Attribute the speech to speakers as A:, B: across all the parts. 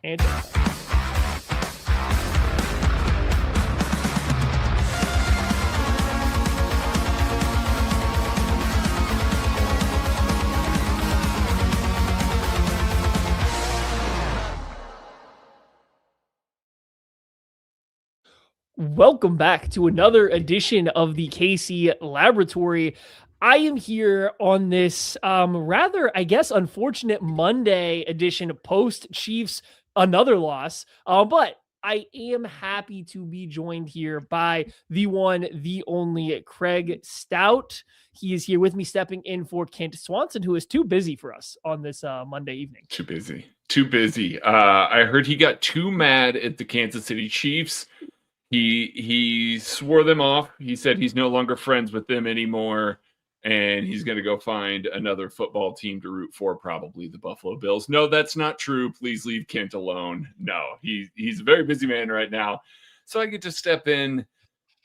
A: And showtime. Welcome back to another edition of the KC Laboratory. I am here on this rather, I guess, unfortunate Monday edition post Chiefs another loss. But I am happy to be joined here by the one, the only Craig Stout. He is here with me, stepping in for Kent Swanson, who is too busy for us on this Monday evening.
B: Too busy. Too busy. I heard he got too mad at the Kansas City Chiefs. He swore them off. He said he's no longer friends with them anymore, and he's going to go find another football team to root for, probably the Buffalo Bills. No, that's not true. Please leave Kent alone. No, he's a very busy man right now. So I get to step in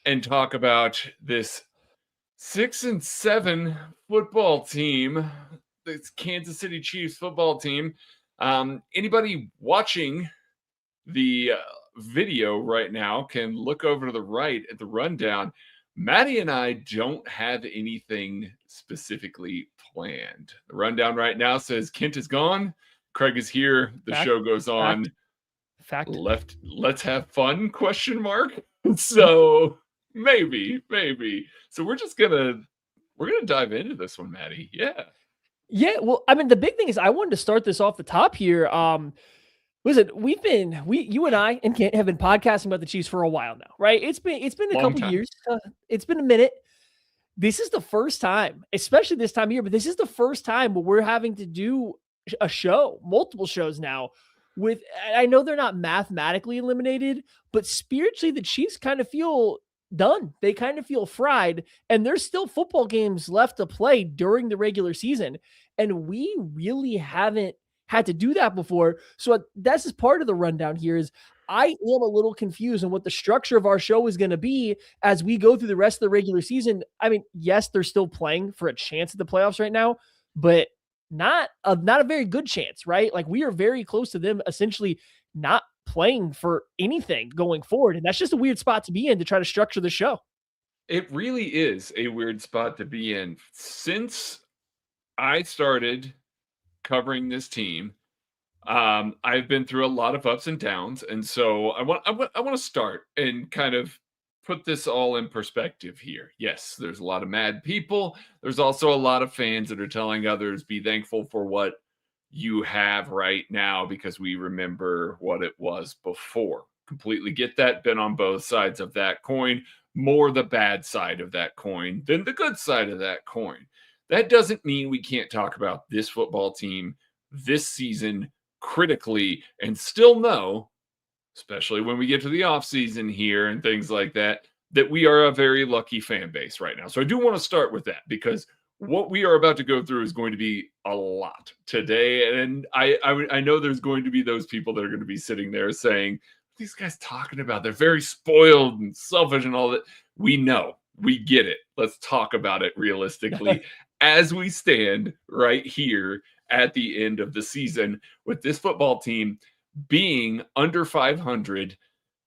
B: and talk about this 6-7 football team, this Kansas City Chiefs football team. Anybody watching the video right now can look over to the right at the rundown. Maddie and I don't have anything specifically planned. The rundown right now says Kent is gone, Craig is here, the show goes on. Let's have fun, question mark. So maybe. So we're gonna dive into this one, Maddie.
A: Yeah, well, I mean, the big thing is I wanted to start this off the top here. Listen, you and I and Kent have been podcasting about the Chiefs for a while now, right? It's been a couple years. It's been a minute. This is the first time, especially this time of year, but this is the first time where we're having to do a show, multiple shows now. I know they're not mathematically eliminated, but spiritually, the Chiefs kind of feel done. They kind of feel fried, and there's still football games left to play during the regular season, and we really haven't had to do that before. So that's just part of the rundown here is I am a little confused on what the structure of our show is going to be as we go through the rest of the regular season. I mean, yes, they're still playing for a chance at the playoffs right now, but not a very good chance, right? Like we are very close to them essentially not playing for anything going forward. And that's just a weird spot to be in to try to structure the show.
B: It really is a weird spot to be in. Since I started covering this team, I've been through a lot of ups and downs, and so I want to start and kind of put this all in perspective here. Yes, there's a lot of mad people. There's also a lot of fans that are telling others be thankful for what you have right now because we remember what it was before. Completely get that. Been on both sides of that coin. More the bad side of that coin than the good side of that coin. That doesn't mean we can't talk about this football team this season critically and still know, especially when we get to the offseason here and things like that, that we are a very lucky fan base right now. So I do want to start with that because what we are about to go through is going to be a lot today. And I know there's going to be those people that are going to be sitting there saying, what are these guys talking about? They're very spoiled and selfish and all that. We know. We get it. Let's talk about it realistically as we stand right here at the end of the season with this football team being under 500,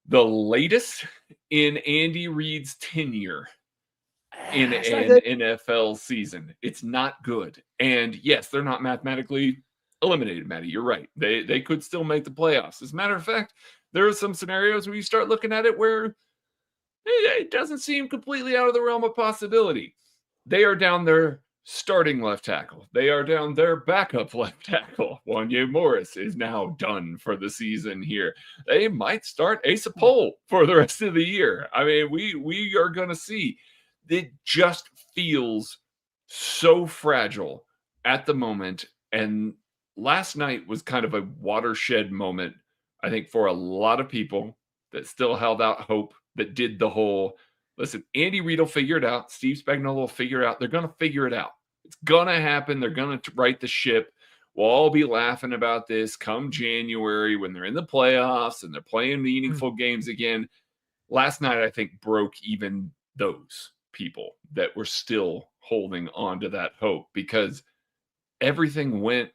B: the latest in Andy Reid's tenure in an NFL season. It's not good. And yes, they're not mathematically eliminated, Maddie. You're right. They could still make the playoffs. As a matter of fact, there are some scenarios where you start looking at it where it doesn't seem completely out of the realm of possibility. They are down their starting left tackle. They are down their backup left tackle. Wanya Morris is now done for the season here. They might start Asa Pohl for the rest of the year. I mean, we are going to see. It just feels so fragile at the moment. And last night was kind of a watershed moment, I think, for a lot of people that still held out hope, that did the whole, listen, Andy Reid will figure it out. Steve Spagnuolo will figure it out. They're going to figure it out. It's going to happen. They're going to right the ship. We'll all be laughing about this come January when they're in the playoffs and they're playing meaningful games again. Last night, I think, broke even those people that were still holding on to that hope because everything went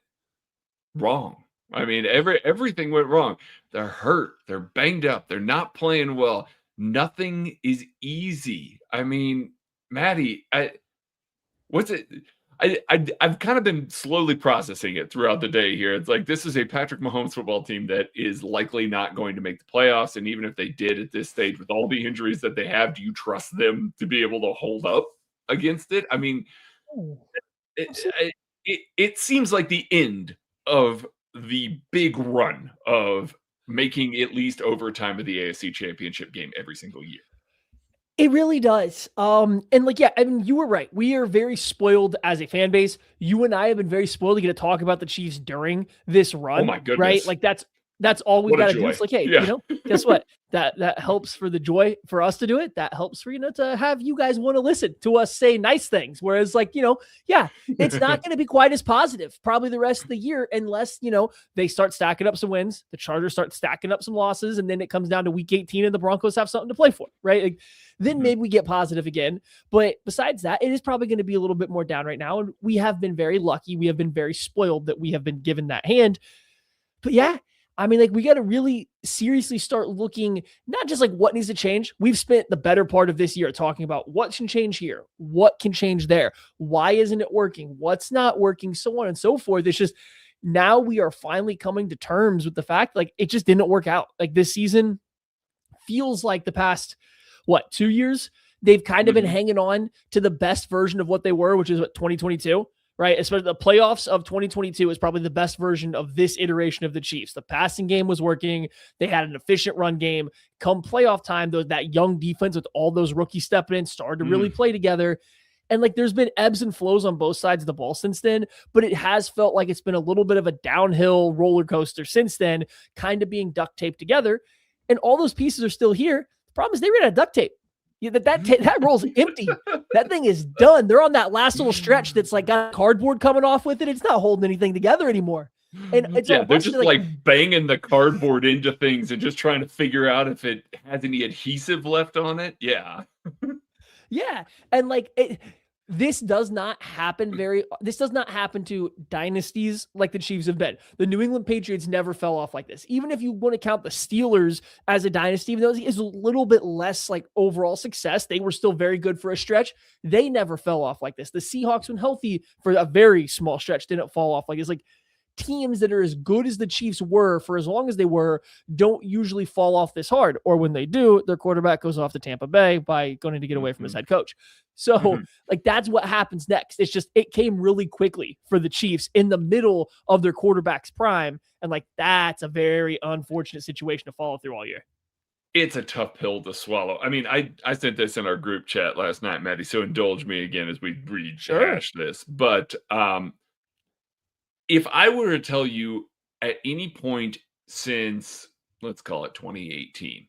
B: wrong. I mean, everything went wrong. They're hurt. They're banged up. They're not playing well. Nothing is easy. I mean, Maddie, what's it? I've kind of been slowly processing it throughout the day here. It's like this is a Patrick Mahomes football team that is likely not going to make the playoffs. And even if they did at this stage, with all the injuries that they have, do you trust them to be able to hold up against it? I mean, it seems like the end of the big run of making at least overtime of the AFC Championship game every single year.
A: It really does. And like, yeah, I mean, you were right. We are very spoiled as a fan base. You and I have been very spoiled to get to talk about the Chiefs during this run.
B: Oh my goodness.
A: Right? Like that's all we've got to do. It's like, hey, guess what? That helps for the joy for us to do it. That helps for, to have you guys want to listen to us say nice things. Whereas like, yeah, it's not going to be quite as positive probably the rest of the year unless, they start stacking up some wins. The Chargers start stacking up some losses. And then it comes down to week 18 and the Broncos have something to play for. Right? Like, then maybe we get positive again. But besides that, it is probably going to be a little bit more down right now. And we have been very lucky. We have been very spoiled that we have been given that hand. But yeah, I mean, like, we got to really seriously start looking, not just like what needs to change. We've spent the better part of this year talking about what can change here, what can change there, why isn't it working, what's not working, so on and so forth. It's just now we are finally coming to terms with the fact like it just didn't work out. Like this season feels like the past, 2 years, they've kind of been hanging on to the best version of what they were, which is 2022. Right, especially the playoffs of 2022 is probably the best version of this iteration of the Chiefs. The passing game was working. They had an efficient run game. Come playoff time, though, that young defense with all those rookies stepping in started to really play together. And like there's been ebbs and flows on both sides of the ball since then, but it has felt like it's been a little bit of a downhill roller coaster since then, kind of being duct taped together. And all those pieces are still here. The problem is they ran out of duct tape. That roll's empty. That thing is done. They're on that last little stretch that's like got cardboard coming off with it. It's not holding anything together anymore. And it's
B: they're just like banging the cardboard into things and just trying to figure out if it has any adhesive left on it. Yeah.
A: Yeah. And like this does not happen to dynasties like the Chiefs have been. The New England Patriots never fell off like this. Even if you want to count the Steelers as a dynasty, even though it is a little bit less like overall success, they were still very good for a stretch. They never fell off like this. The Seahawks, when healthy for a very small stretch, didn't fall off like this. Like teams that are as good as the Chiefs were for as long as they were don't usually fall off this hard. Or when they do, their quarterback goes off to Tampa Bay by going to get away from his head coach. So like that's what happens next. It's just it came really quickly for the Chiefs in the middle of their quarterback's prime. And like that's a very unfortunate situation to follow through all year.
B: It's a tough pill to swallow. I mean, I sent this in our group chat last night, Maddie, so indulge me again as we rehash this. But if I were to tell you at any point since, let's call it 2018,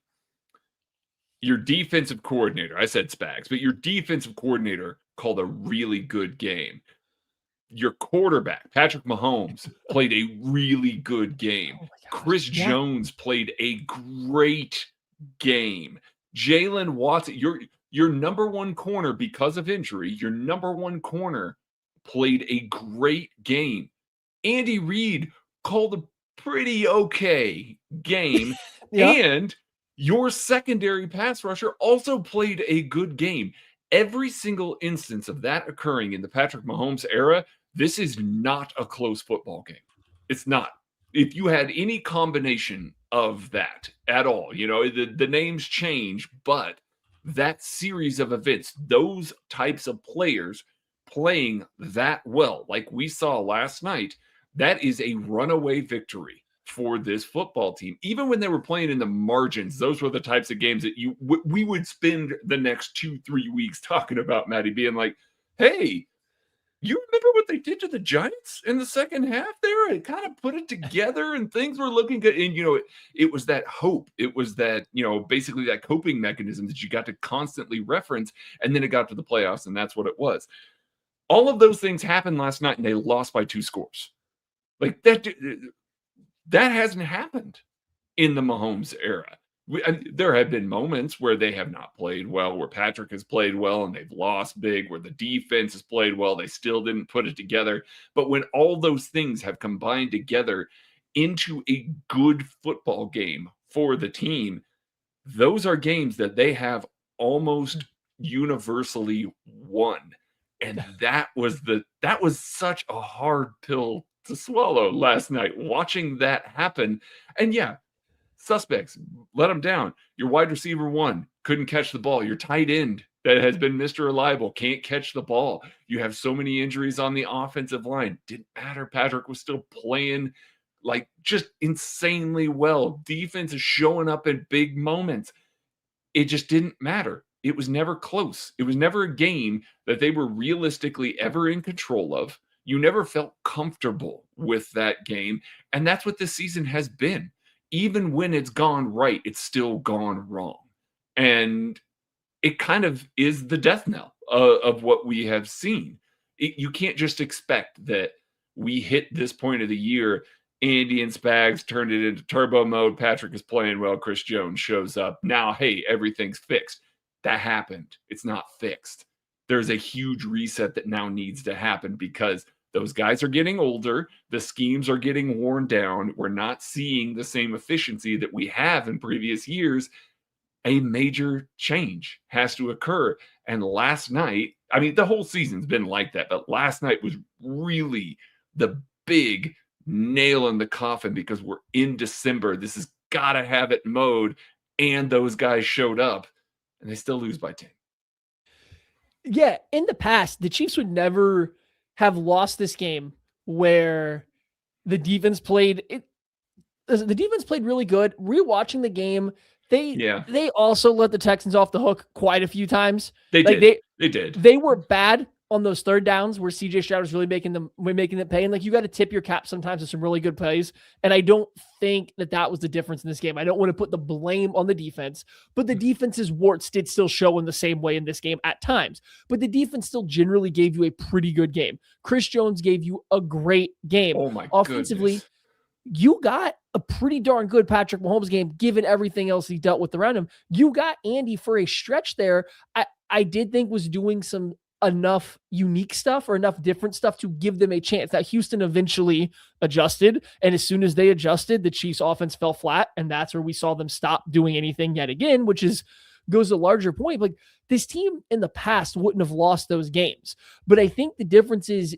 B: your defensive coordinator, I said Spags, but your defensive coordinator called a really good game. Your quarterback, Patrick Mahomes, played a really good game. Chris Jones played a great game. Jalen Watson, your number one corner because of injury, your number one corner played a great game. Andy Reid called a pretty okay game. And your secondary pass rusher also played a good game. Every single instance of that occurring in the Patrick Mahomes era, this is not a close football game. It's not. If you had any combination of that at all, the names change, but that series of events, those types of players playing that well, like we saw last night, that is a runaway victory for this football team. Even when they were playing in the margins, those were the types of games that we would spend the next 2-3 weeks talking about, Maddie, being like, hey, you remember what they did to the Giants in the second half there? It kind of put it together and things were looking good. And, it was that hope. It was that, basically that coping mechanism that you got to constantly reference. And then it got to the playoffs, and that's what it was. All of those things happened last night, and they lost by 2 scores. Like that hasn't happened in the Mahomes era. There have been moments where they have not played well, where Patrick has played well and they've lost big, where the defense has played well, they still didn't put it together. But when all those things have combined together, into a good football game for the team, those are games that they have almost universally won. And that was such a hard pill to swallow last night, watching that happen. And yeah, suspects, let them down. Your wide receiver one couldn't catch the ball. Your tight end that has been Mr. Reliable can't catch the ball. You have so many injuries on the offensive line. Didn't matter. Patrick was still playing like just insanely well. Defense is showing up in big moments. It just didn't matter. It was never close. It was never a game that they were realistically ever in control of. You never felt comfortable with that game. And that's what this season has been. Even when it's gone right, it's still gone wrong. And it kind of is the death knell of what we have seen. You can't just expect that we hit this point of the year. Andy and Spags turned it into turbo mode. Patrick is playing well. Chris Jones shows up. Now, hey, everything's fixed. That happened. It's not fixed. There's a huge reset that now needs to happen because those guys are getting older. The schemes are getting worn down. We're not seeing the same efficiency that we have in previous years. A major change has to occur. And last night, I mean, the whole season's been like that, but last night was really the big nail in the coffin because we're in December. This has got to have it mode. And those guys showed up and they still lose by 10.
A: Yeah. In the past, the Chiefs would never have lost this game where the defense played it. The defense played really good. Rewatching the game, they also let the Texans off the hook quite a few times.
B: They did.
A: They were bad on those third downs where CJ Stroud was really making them pay. And like, you got to tip your cap sometimes with some really good plays. And I don't think that was the difference in this game. I don't want to put the blame on the defense, but the defense's warts did still show in the same way in this game at times. But the defense still generally gave you a pretty good game. Chris Jones gave you a great game.
B: Oh my
A: Offensively,
B: goodness.
A: You got a pretty darn good Patrick Mahomes game, given everything else he dealt with around him. You got Andy for a stretch there. I did think was doing some enough unique stuff or enough different stuff to give them a chance. That Houston eventually adjusted. And as soon as they adjusted, the Chiefs offense fell flat. And that's where we saw them stop doing anything yet again, which goes a larger point. Like, this team in the past wouldn't have lost those games. But I think the difference is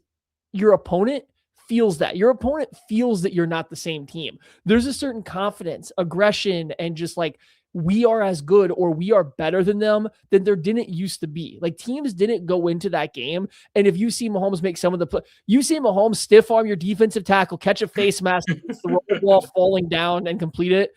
A: your opponent feels that. Your opponent feels that you're not the same team. There's a certain confidence, aggression, and just like, we are as good or we are better than them than there didn't used to be. Like, teams didn't go into that game. And if you see Mahomes make some of the you see Mahomes stiff arm your defensive tackle, catch a face mask, throw the ball falling down and complete it,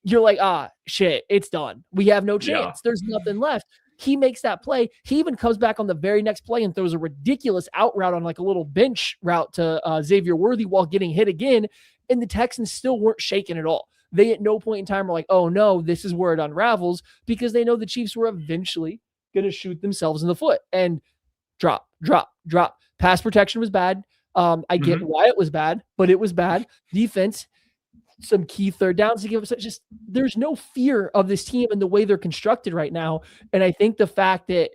A: you're like, shit, it's done. We have no chance. Yeah. There's nothing left. He makes that play. He even comes back on the very next play and throws a ridiculous out route on like a little bench route to Xavier Worthy while getting hit again. And the Texans still weren't shaken at all. They at no point in time were like, oh no, this is where it unravels, because they know the Chiefs were eventually going to shoot themselves in the foot and drop. Pass protection was bad. I get why it was bad, but it was bad. Defense, some key third downs to give us. Just, there's no fear of this team and the way they're constructed right now. And I think the fact that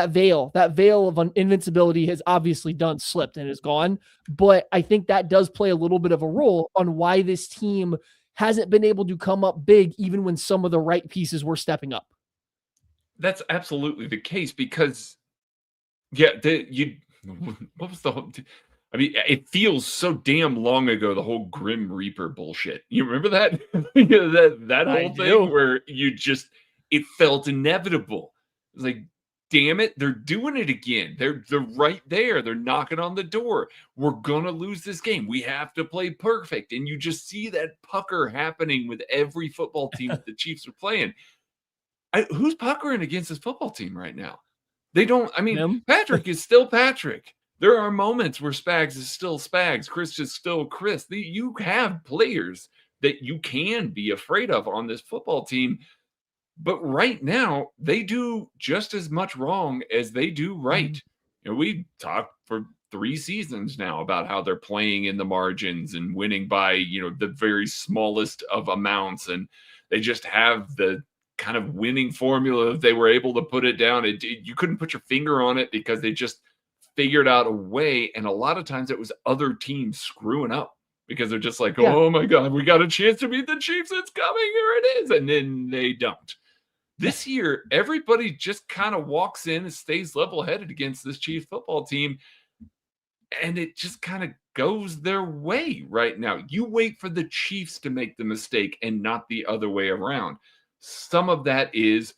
A: veil of invincibility has obviously slipped and is gone. But I think that does play a little bit of a role on why this team hasn't been able to come up big, even when some of the right pieces were stepping up.
B: That's absolutely the case because, what was the whole... I mean, it feels so damn long ago, the whole Grim Reaper bullshit. You remember that? that whole thing where it felt inevitable. It was like, damn it, they're doing it again. They're right there. They're knocking on the door. We're going to lose this game. We have to play perfect. And you just see that pucker happening with every football team that the Chiefs are playing. Who's puckering against this football team right now? They don't. I mean, Patrick is still Patrick. There are moments where Spags is still Spags. Chris is still Chris. You have players that you can be afraid of on this football team. But right now, they do just as much wrong as they do right. You know, we talked for 3 seasons now about how they're playing in the margins and winning by, the very smallest of amounts. And they just have the kind of winning formula. If they were able to put it down, you couldn't put your finger on it because they just figured out a way. And a lot of times it was other teams screwing up because they're just like,
A: Yeah.
B: oh my God, we got a chance to beat the Chiefs. It's coming. Here it is. And then they don't. This year, everybody just kind of walks in and stays level-headed against this Chiefs football team, and it just kind of goes their way right now. You wait for the Chiefs to make the mistake and not the other way around. Some of that is,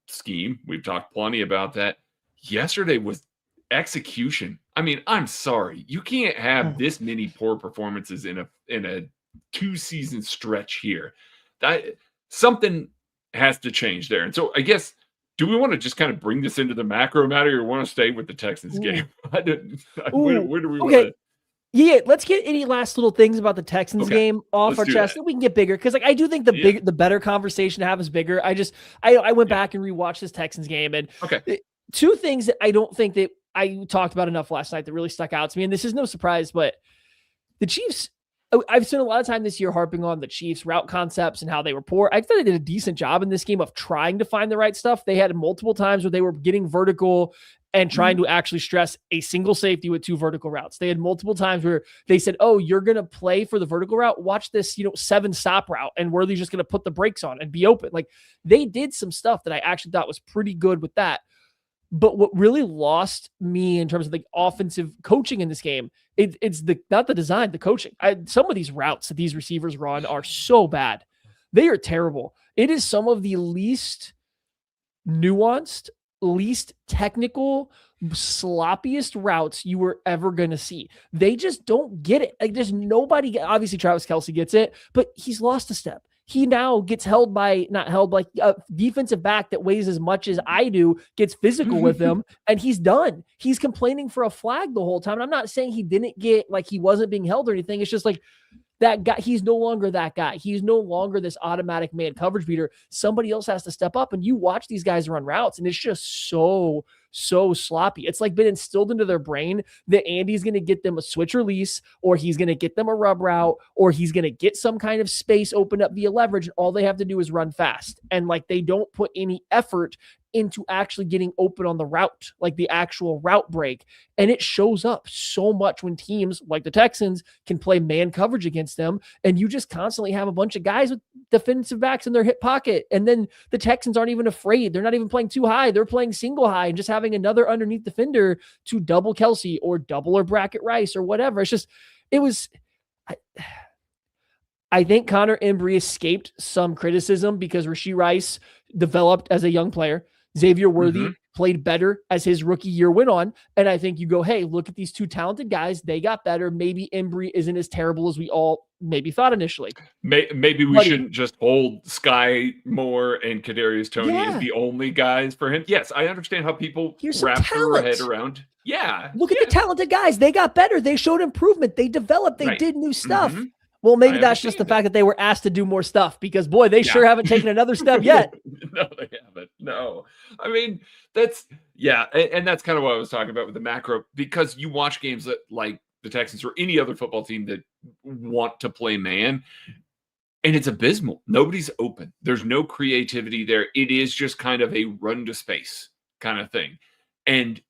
B: scheme. We've talked plenty about that. Yesterday was execution. I mean, I'm sorry. You can't have this many poor performances in a 2-season stretch here. Something has to change there. And so I guess, do we want to just kind of bring this into the macro matter, or want to stay with the Texans game? Where do we want to?
A: Yeah, let's get any last little things about the Texans game off our chest, and we can get bigger, because I do think the better conversation to have is bigger. I went back and rewatched this Texans game, and two things that I don't think that I talked about enough last night that really stuck out to me, and this is no surprise, but the Chiefs. I've spent a lot of time this year harping on the Chiefs' route concepts and how they were poor. I thought they did a decent job in this game of trying to find the right stuff. They had multiple times where they were getting vertical and trying to actually stress a single safety with 2 vertical routes. They had multiple times where they said, oh, you're going to play for the vertical route. Watch this, 7-stop route. And Worthy's just going to put the brakes on and be open. Like, they did some stuff that I actually thought was pretty good with that. But what really lost me in terms of the offensive coaching in this game, it's not the design, the coaching. Some of these routes that these receivers run are so bad. They are terrible. It is some of the least nuanced, least technical, sloppiest routes you were ever going to see. They just don't get it. Like, there's nobody, obviously Travis Kelce gets it, but he's lost a step. He now gets not held like a defensive back that weighs as much as I do, gets physical with him, and he's done. He's complaining for a flag the whole time. And I'm not saying he didn't get, like, he wasn't being held or anything. It's just like, that guy, he's no longer that guy. He's no longer this automatic man coverage beater. Somebody else has to step up, and you watch these guys run routes, and it's just so sloppy. It's like been instilled into their brain that Andy's going to get them a switch release, or he's going to get them a rub route, or he's going to get some kind of space open up via leverage, and all they have to do is run fast. And like, they don't put any effort into actually getting open on the route, like the actual route break. And it shows up so much when teams like the Texans can play man coverage against them. And you just constantly have a bunch of guys with defensive backs in their hip pocket. And then the Texans aren't even afraid. They're not even playing too high. They're playing single high and just having another underneath defender to double Kelce or double or bracket Rice or whatever. I think Connor Embry escaped some criticism because Rashee Rice developed as a young player. Xavier Worthy played better as his rookie year went on. And I think you go, hey, look at these 2 talented guys. They got better. Maybe Embry isn't as terrible as we all maybe thought initially.
B: Maybe we shouldn't just hold Sky Moore and Kadarius Toney as the only guys for him. Yes, I understand how people wrap their head around. Yeah.
A: Look at the talented guys. They got better. They showed improvement. They developed. They did new stuff. Well, maybe that's just the fact that they were asked to do more stuff, because, boy, they sure haven't taken another step yet.
B: No, they haven't. No. I mean, and that's kind of what I was talking about with the macro, because you watch games that, like the Texans or any other football team that want to play man, and it's abysmal. Nobody's open. There's no creativity there. It is just kind of a run to space kind of thing. And,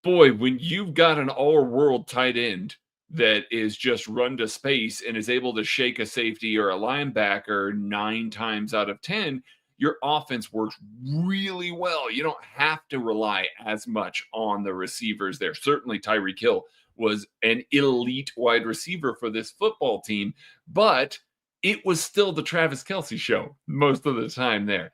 B: boy, when you've got an all-world tight end that is just run to space and is able to shake a safety or a linebacker 9 times out of 10, your offense works really well. You don't have to rely as much on the receivers there. Certainly Tyreek Hill was an elite wide receiver for this football team, but it was still the Travis Kelce show most of the time there.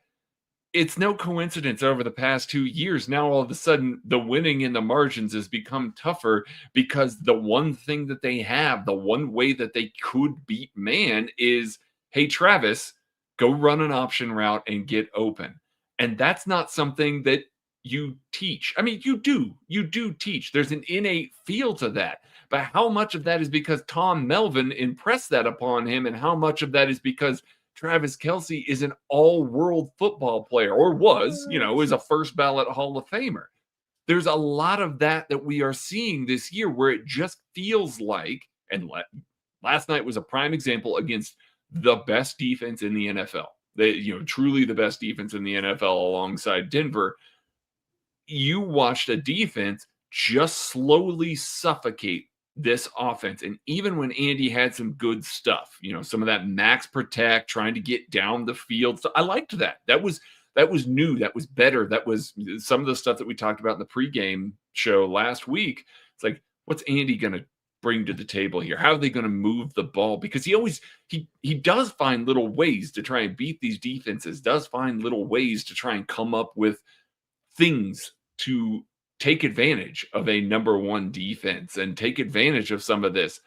B: It's no coincidence over the past 2 years, now all of a sudden the winning in the margins has become tougher, because the one thing that they have, the one way that they could beat man is, hey, Travis, go run an option route and get open. And that's not something that you teach. I mean, you do teach. There's an innate feel to that. But how much of that is because Tom Melvin impressed that upon him, and how much of that is because Travis Kelce is an all-world football player, or was, is a first-ballot Hall of Famer? There's a lot of that we are seeing this year, where it just feels like, and last night was a prime example against the best defense in the NFL. Truly the best defense in the NFL alongside Denver. You watched a defense just slowly suffocate this offense. And even when Andy had some good stuff, some of that max protect, trying to get down the field. So I liked that. That was new. That was better. That was some of the stuff that we talked about in the pregame show last week. It's like, what's Andy going to bring to the table here? How are they going to move the ball? Because he does find little ways to try and beat these defenses, does find little ways to try and come up with things to take advantage of a number one defense and take advantage of some of this.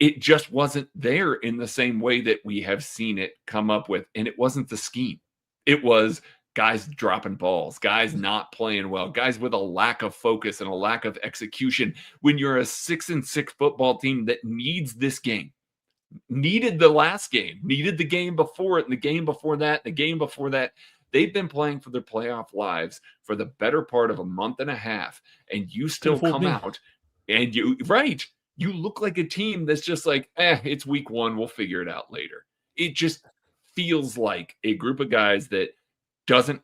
B: It just wasn't there in the same way that we have seen it come up with. And it wasn't the scheme. It was guys dropping balls, guys not playing well, guys with a lack of focus and a lack of execution. When you're a 6-6 football team that needs this game, needed the last game, needed the game before it, and the game before that, and the game before that, they've been playing for their playoff lives for the better part of a month and a half, and you still come out and you look like a team that's just like, it's week one, we'll figure it out later. It just feels like a group of guys that doesn't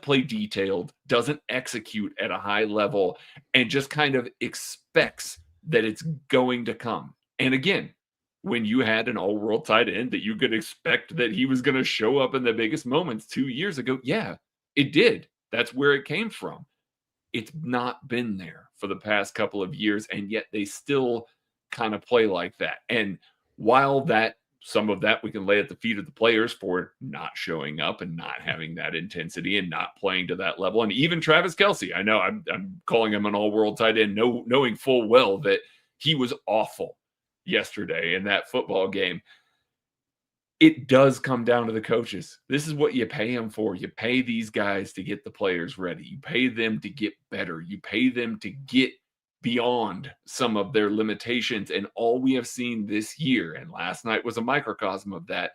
B: play detailed, doesn't execute at a high level, and just kind of expects that it's going to come. And again, when you had an all-world tight end that you could expect that he was going to show up in the biggest moments 2 years ago, yeah, it did. That's where it came from. It's not been there for the past couple of years, and yet they still kind of play like that. And while some of that we can lay at the feet of the players for not showing up and not having that intensity and not playing to that level. And even Travis Kelce, I know I'm calling him an all-world tight end, knowing full well that he was awful yesterday in that football game. It does come down to the coaches. This is what you pay them for. You pay these guys to get the players ready. You pay them to get better. You pay them to get beyond some of their limitations. And all we have seen this year, and last night was a microcosm of that,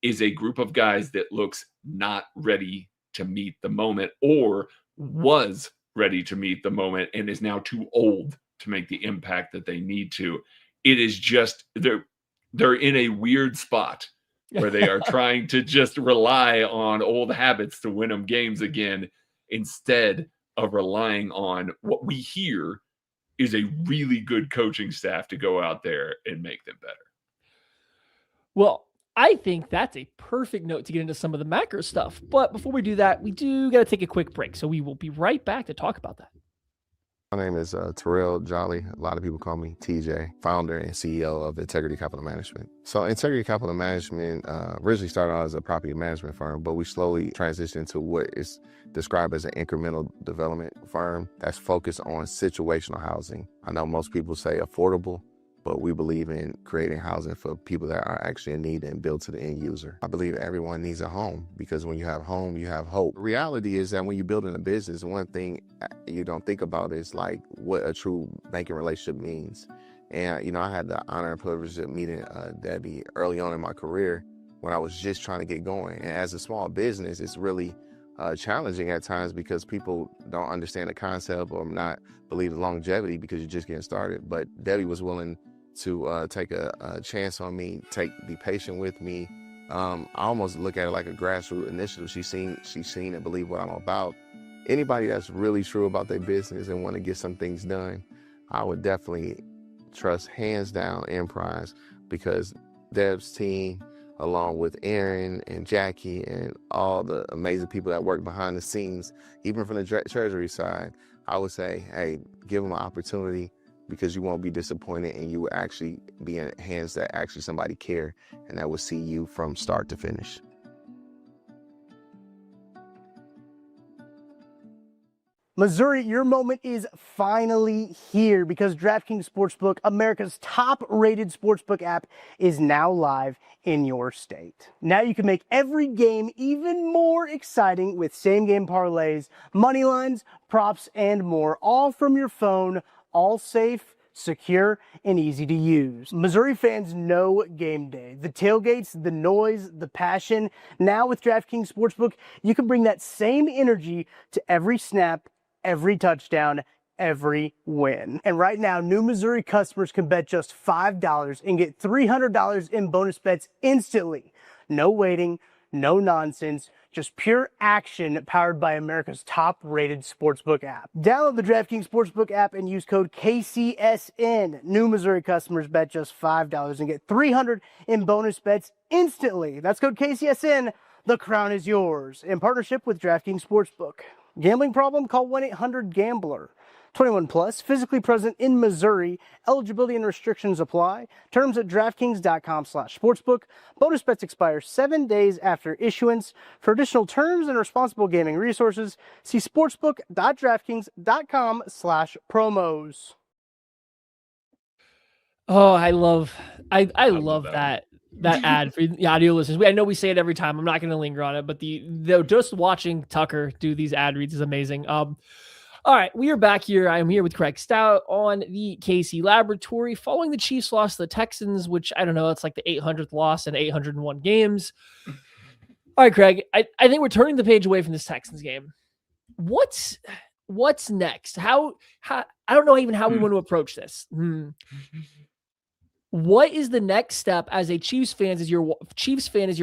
B: is a group of guys that looks not ready to meet the moment, or was ready to meet the moment and is now too old to make the impact that they need to. It is just, they're in a weird spot where they are trying to just rely on old habits to win them games again, instead of relying on what we hear is a really good coaching staff to go out there and make them better.
A: Well, I think that's a perfect note to get into some of the macro stuff. But before we do that, we do got to take a quick break. So we will be right back to talk about that.
C: My name is Terrell Jolly. A lot of people call me TJ, founder and CEO of Integrity Capital Management. So Integrity Capital Management originally started out as a property management firm, but we slowly transitioned to what is described as an incremental development firm that's focused on situational housing. I know most people say affordable, but we believe in creating housing for people that are actually in need and built to the end user. I believe everyone needs a home, because when you have home, you have hope. The reality is that when you're building a business, one thing you don't think about is like what a true banking relationship means. And, I had the honor and privilege of meeting Debbie early on in my career when I was just trying to get going. And as a small business, it's really challenging at times because people don't understand the concept or not believe the longevity because you're just getting started. But Debbie was willing to take a chance on me, be patient with me. I almost look at it like a grassroots initiative. She's seen and believe what I'm about. Anybody that's really true about their business and want to get some things done, I would definitely trust hands down Emprise, because Deb's team, along with Aaron and Jackie and all the amazing people that work behind the scenes, even from the treasury side, I would say, hey, give them an opportunity, because you won't be disappointed and you will actually be in hands that actually somebody care and that will see you from start to finish.
D: Missouri, your moment is finally here, because DraftKings Sportsbook, America's top-rated sportsbook app, is now live in your state. Now you can make every game even more exciting with same-game parlays, money lines, props, and more, all from your phone, all safe, secure, and easy to use. Missouri fans know game day. The tailgates, the noise, the passion. Now with DraftKings Sportsbook, you can bring that same energy to every snap, every touchdown, every win. And right now, new Missouri customers can bet just $5 and get $300 in bonus bets instantly. No waiting, no nonsense. Just pure action powered by America's top-rated sportsbook app. Download the DraftKings Sportsbook app and use code KCSN. New Missouri customers bet just $5 and get $300 in bonus bets instantly. That's code KCSN. The crown is yours. In partnership with DraftKings Sportsbook. Gambling problem? Call 1-800-GAMBLER. 21 plus, physically present in Missouri. Eligibility and restrictions apply. Terms at DraftKings.com/sportsbook. Bonus bets expire 7 days after issuance. For additional terms and responsible gaming resources, see sportsbook.draftkings.com/promos.
A: Oh, I love that ad for the audio listeners. I know we say it every time. I'm not going to linger on it, but the just watching Tucker do these ad reads is amazing. All right, we are back here. I am here with Craig Stout on the KC Laboratory following the Chiefs loss to the Texans, which I don't know, it's like the 800th loss in 801 games. All right, Craig, I think we're turning the page away from this Texans game. What's next? How I don't know even how we want to approach this. What is the next step as a Chiefs fan as you're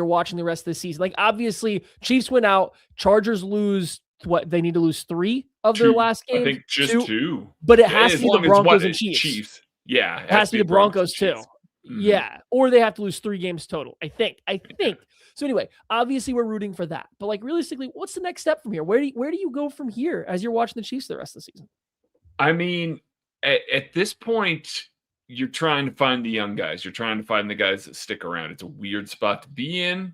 A: watching the rest of the season? Like, obviously, Chiefs win out, Chargers lose. What, they need to lose 3 of their last games?
B: I think just 2.
A: But it has to be the Broncos and Chiefs.
B: Yeah.
A: It has to be the Broncos too.
B: Mm-hmm.
A: Yeah. Or they have to lose 3 games total. I think. So anyway, obviously we're rooting for that. But like realistically, what's the next step from here? Where do you go from here as you're watching the Chiefs the rest of the season?
B: I mean, at this point, you're trying to find the young guys. You're trying to find the guys that stick around. It's a weird spot to be in.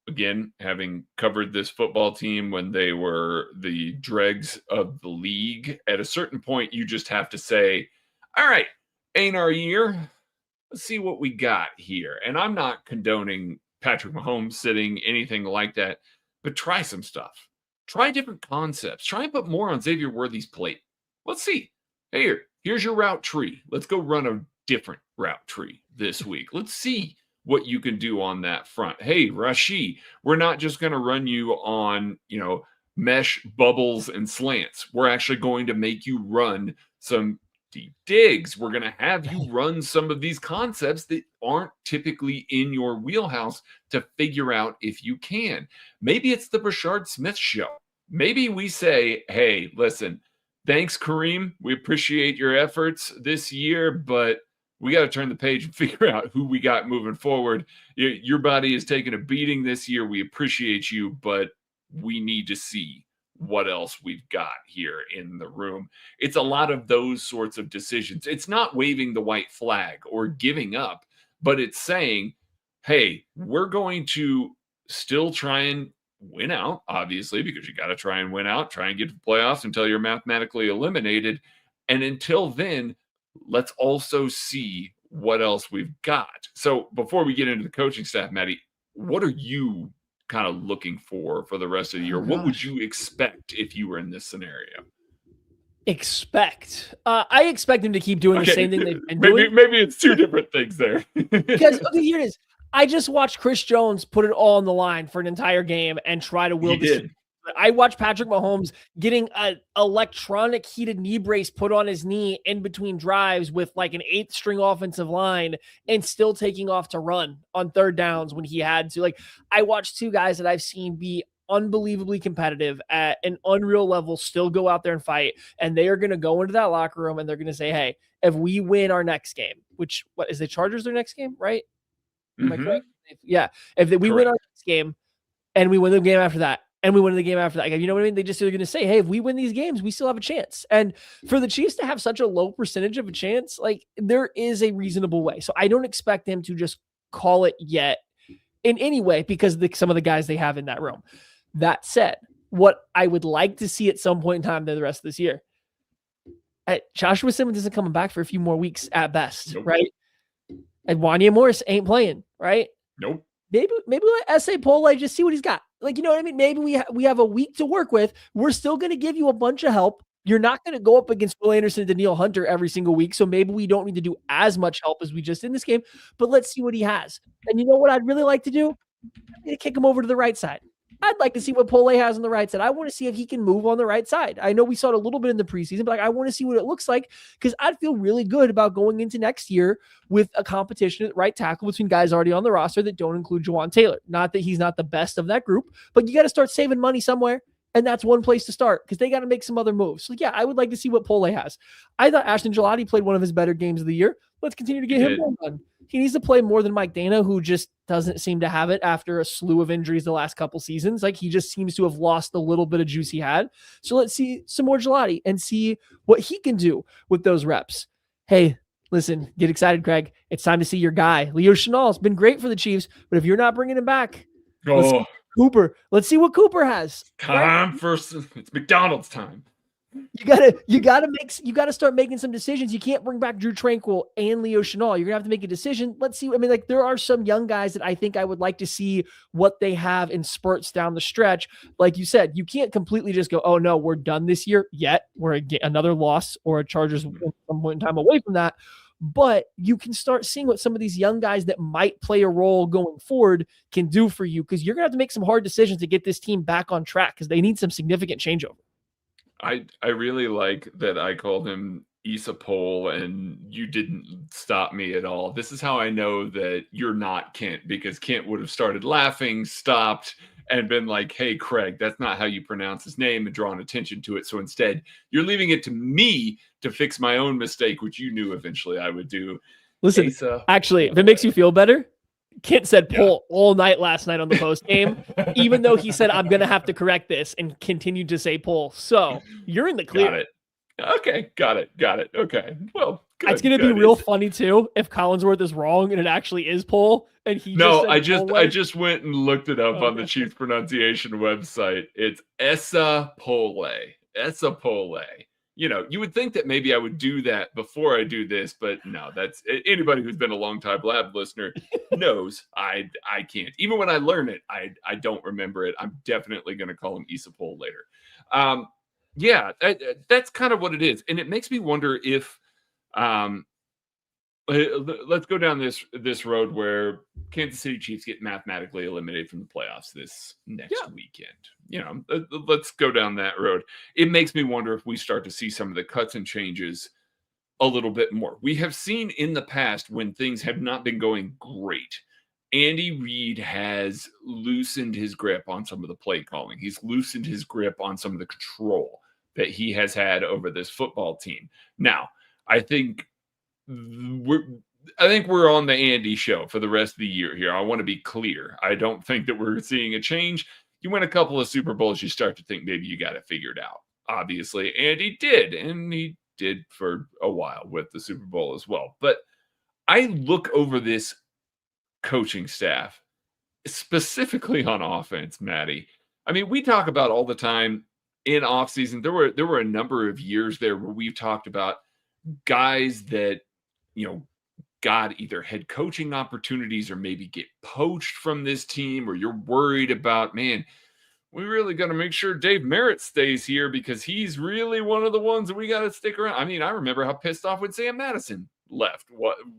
B: Again, having covered this football team when they were the dregs of the league, at a certain point, you just have to say, all right, ain't our year. Let's see what we got here. And I'm not condoning Patrick Mahomes sitting, anything like that, but try some stuff. Try different concepts. Try and put more on Xavier Worthy's plate. Let's see. Hey, here's your route tree. Let's go run a different route tree this week. Let's see what you can do on that front. Hey, Rashid, we're not just going to run you on, mesh bubbles and slants. We're actually going to make you run some deep digs. We're going to have you run some of these concepts that aren't typically in your wheelhouse to figure out if you can. Maybe it's the Brashard Smith show. Maybe we say, hey, listen, thanks, Kareem. We appreciate your efforts this year, but we got to turn the page and figure out who we got moving forward. Your body is taking a beating this year. We appreciate you, but we need to see what else we've got here in the room. It's a lot of those sorts of decisions. It's not waving the white flag or giving up, but it's saying, hey, we're going to still try and win out, obviously, because you got to try and win out, try and get to the playoffs until you're mathematically eliminated. And until then, let's also see what else we've got. So before we get into the coaching staff, Maddie, what are you kind of looking for the rest of the year? What would you expect if you were in this scenario?
A: I expect them to keep doing the same thing they've been doing.
B: Maybe it's 2 different things there.
A: Because, here it is. I just watched Chris Jones put it all on the line for an entire game and try to will this. I watched Patrick Mahomes getting an electronic heated knee brace put on his knee in between drives with like an 8th string offensive line and still taking off to run on 3rd downs when he had to. Like, I watched 2 guys that I've seen be unbelievably competitive at an unreal level, still go out there and fight. And they are going to go into that locker room and they're going to say, hey, if we win our next game, which what is the Chargers their next game, right? Am I correct? Yeah. If we win our next game and we win the game after that, and we win the game after that, you know what I mean? They're going to say, hey, if we win these games, we still have a chance. And for the Chiefs to have such a low percentage of a chance, like, there is a reasonable way. So I don't expect them to just call it yet in any way because some of the guys they have in that room. That said, what I would like to see at some point in time the rest of this year, Joshua Simmons isn't coming back for a few more weeks at best, right? And Wanya Morris ain't playing, right?
B: Nope.
A: Maybe let S.A. Pole just see what he's got. Like, you know what I mean? Maybe we have a week to work with. We're still going to give you a bunch of help. You're not going to go up against Will Anderson and Danielle Hunter every single week. So maybe we don't need to do as much help as we just did in this game, but let's see what he has. And you know what I'd really like to do? I'd kick him over to the right side. I'd like to see what Pole has on the right side. I want to see if he can move on the right side. I know we saw it a little bit in the preseason, but I want to see what it looks like because I'd feel really good about going into next year with a competition at right tackle between guys already on the roster that don't include Juwan Taylor. Not that he's not the best of that group, but you got to start saving money somewhere. And that's one place to start because they got to make some other moves. So, yeah, I would like to see what Pole has. I thought Ashton Gelati played one of his better games of the year. Let's continue to get him more done. He needs to play more than Mike Dana, who just doesn't seem to have it after a slew of injuries the last couple seasons. Like, he just seems to have lost a little bit of juice he had. So let's see some more Gelati and see what he can do with those reps. Hey, listen, get excited, Craig. It's time to see your guy. Leo Chenal's been great for the Chiefs, but if you're not bringing him back, Cooper. Let's see what Cooper has.
B: It's McDonald's time.
A: You gotta start making some decisions. You can't bring back Drew Tranquil and Leo Chenal. You're gonna have to make a decision. Let's see. I mean, like, there are some young guys that I think I would like to see what they have in spurts down the stretch. Like you said, you can't completely just go, oh no, we're done this year. Yet we're another loss or a Chargers some point in time away from that. But you can start seeing what some of these young guys that might play a role going forward can do for you, because you're going to have to make some hard decisions to get this team back on track because they need some significant changeover.
B: I really like that I called him Issa Pole and you didn't stop me at all. This is how I know that you're not Kent, because Kent would have started laughing, stopped, and been like, hey, Craig, that's not how you pronounce his name, and drawn attention to it. So instead, you're leaving it to me to fix my own mistake, which you knew eventually I would do.
A: Listen, actually, if it makes you feel better, Kent said Pole all night last night on the post game, even though he said, I'm going to have to correct this, and continued to say Pole. So you're in the clear.
B: Got it. Okay. Got it. Okay. Well, good,
A: it's going to be real funny too if Collinsworth is wrong and it actually is Pole. And he
B: I just went and looked it up on the Chiefs pronunciation website. It's Essa Pole. Essa Pole. You know, you would think that maybe I would do that before I do this, but no, that's anybody who's been a long time Lab listener knows I can't. Even when I learn it, I don't remember it. I'm definitely going to call him Issa Pole later. That's kind of what it is. And it makes me wonder if let's go down this road where Kansas City Chiefs get mathematically eliminated from the playoffs this next weekend. You know, let's go down that road. It makes me wonder if we start to see some of the cuts and changes a little bit more. We have seen in the past when things have not been going great, Andy Reid has loosened his grip on some of the play calling. He's loosened his grip on some of the control that he has had over this football team. Now, I think we're on the Andy show for the rest of the year here. I want to be clear. I don't think that we're seeing a change. You win a couple of Super Bowls, you start to think maybe you got it figured out. Obviously, Andy did, and he did for a while with the Super Bowl as well. But I look over this coaching staff, specifically on offense, Maddie. I mean, we talk about all the time in offseason. There were a number of years there where we've talked about guys that, you know, got either head coaching opportunities or maybe get poached from this team, or you're worried about, man, we really got to make sure Dave Merritt stays here because he's really one of the ones that we got to stick around. I mean, I remember how pissed off when Sam Madison left.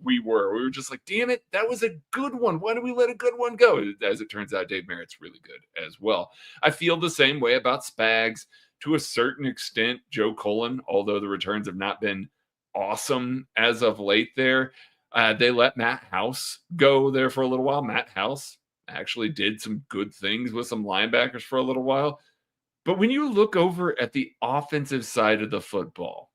B: We were just like, damn it, that was a good one. Why did we let a good one go? As it turns out, Dave Merritt's really good as well. I feel the same way about Spags to a certain extent. Joe Cullen, although the returns have not been awesome as of late there. They let Matt House go there for a little while. Matt House actually did some good things with some linebackers for a little while. But when you look over at the offensive side of the football,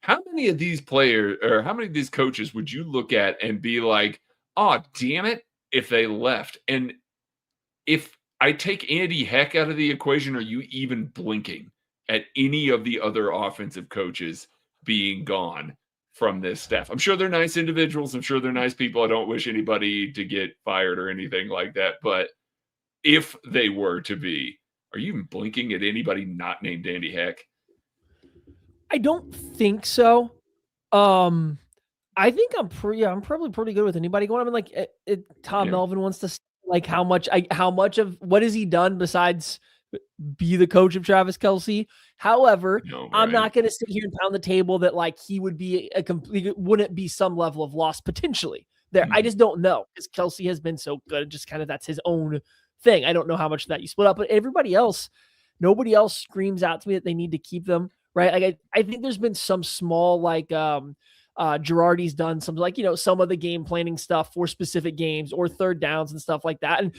B: how many of these players or how many of these coaches would you look at and be like, oh, damn it, if they left? And if I take Andy Heck out of the equation, are you even blinking at any of the other offensive coaches being gone from this staff? I'm sure they're nice individuals. I'm sure they're nice people. I don't wish anybody to get fired or anything like that. But if they were to be, are you even blinking at anybody not named Andy Heck?
A: I don't think so. I think I'm probably pretty good with anybody going. I mean, like Tom Melvin wants to like how much of what has he done besides be the coach of Travis Kelce? However, I'm not going to sit here and pound the table that like he would be wouldn't be some level of loss potentially there. I just don't know because Kelce has been so good. Just kind of that's his own thing. I don't know how much of that you split up, but everybody else, nobody else screams out to me that they need to keep them, right? Like I think there's been some small Girardi's done some some of the game planning stuff for specific games or third downs and stuff like that. And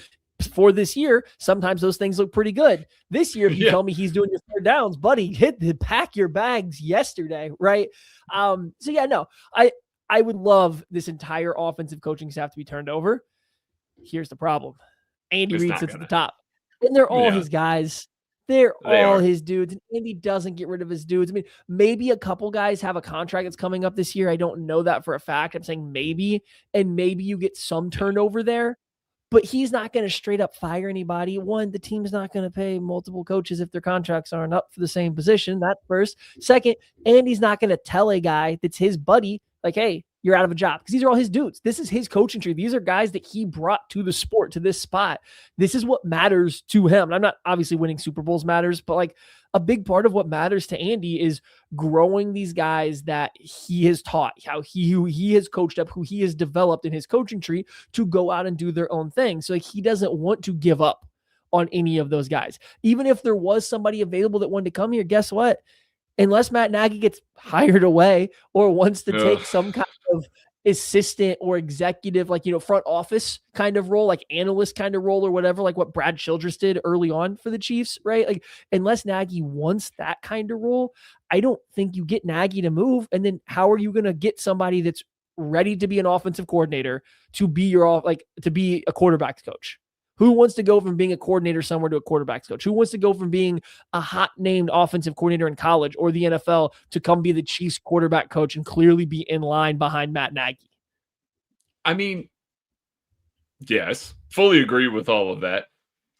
A: for this year, sometimes those things look pretty good. This year, if you tell me he's doing your third downs, buddy, pack your bags yesterday, right? I would love this entire offensive coaching staff to be turned over. Here's the problem. Andy Reid sits at the top. And they're all his guys. They're all his dudes. And Andy doesn't get rid of his dudes. I mean, maybe a couple guys have a contract that's coming up this year. I don't know that for a fact. I'm saying maybe. And maybe you get some turnover there. But he's not going to straight up fire anybody. One, the team's not going to pay multiple coaches if their contracts aren't up for the same position. That's first. Second, Andy's not going to tell a guy that's his buddy, like, hey, you're out of a job, because these are all his dudes. This is his coaching tree. These are guys that he brought to the sport, to this spot. This is what matters to him. And I'm not obviously winning Super Bowls matters, but like a big part of what matters to Andy is growing these guys that he has taught, who he has coached up, who he has developed in his coaching tree to go out and do their own thing. So like, he doesn't want to give up on any of those guys. Even if there was somebody available that wanted to come here, guess what? Unless Matt Nagy gets hired away or wants to take some kind of assistant or executive, front office kind of role, like analyst kind of role or whatever, like what Brad Childress did early on for the Chiefs, right? Like, unless Nagy wants that kind of role, I don't think you get Nagy to move. And then how are you going to get somebody that's ready to be an offensive coordinator to be to be a quarterback's coach? Who wants to go from being a coordinator somewhere to a quarterback's coach? Who wants to go from being a hot named offensive coordinator in college or the NFL to come be the Chiefs quarterback coach and clearly be in line behind Matt Nagy?
B: I mean, yes, fully agree with all of that.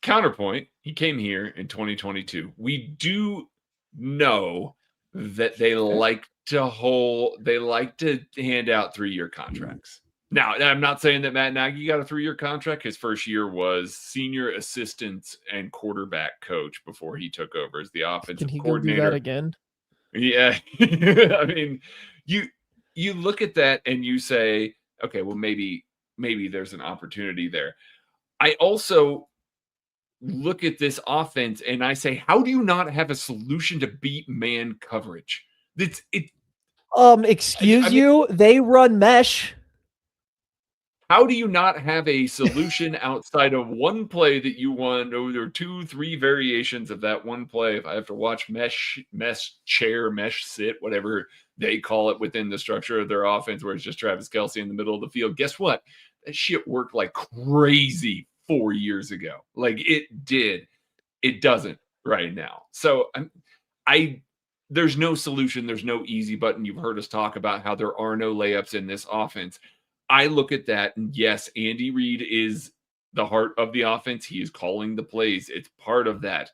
B: Counterpoint, he came here in 2022. We do know that they like to hand out 3-year contracts. Now, I'm not saying that Matt Nagy got a 3-year contract. His first year was senior assistant and quarterback coach before he took over as the offensive coordinator.
A: Go do that again?
B: Yeah. I mean, you look at that and you say, okay, well, maybe there's an opportunity there. I also look at this offense and I say, how do you not have a solution to beat man coverage?
A: Excuse you, they run mesh.
B: How do you not have a solution outside of one play that you want, or 2-3 variations of that one play? If I have to watch mesh sit, whatever they call it within the structure of their offense, where it's just Travis Kelce in the middle of the field, guess what? That shit worked like crazy 4 years ago. Like it did. It doesn't right now. So there's no solution. There's no easy button. You've heard us talk about how there are no layups in this offense. I look at that, and yes, Andy Reid is the heart of the offense. He is calling the plays. It's part of that.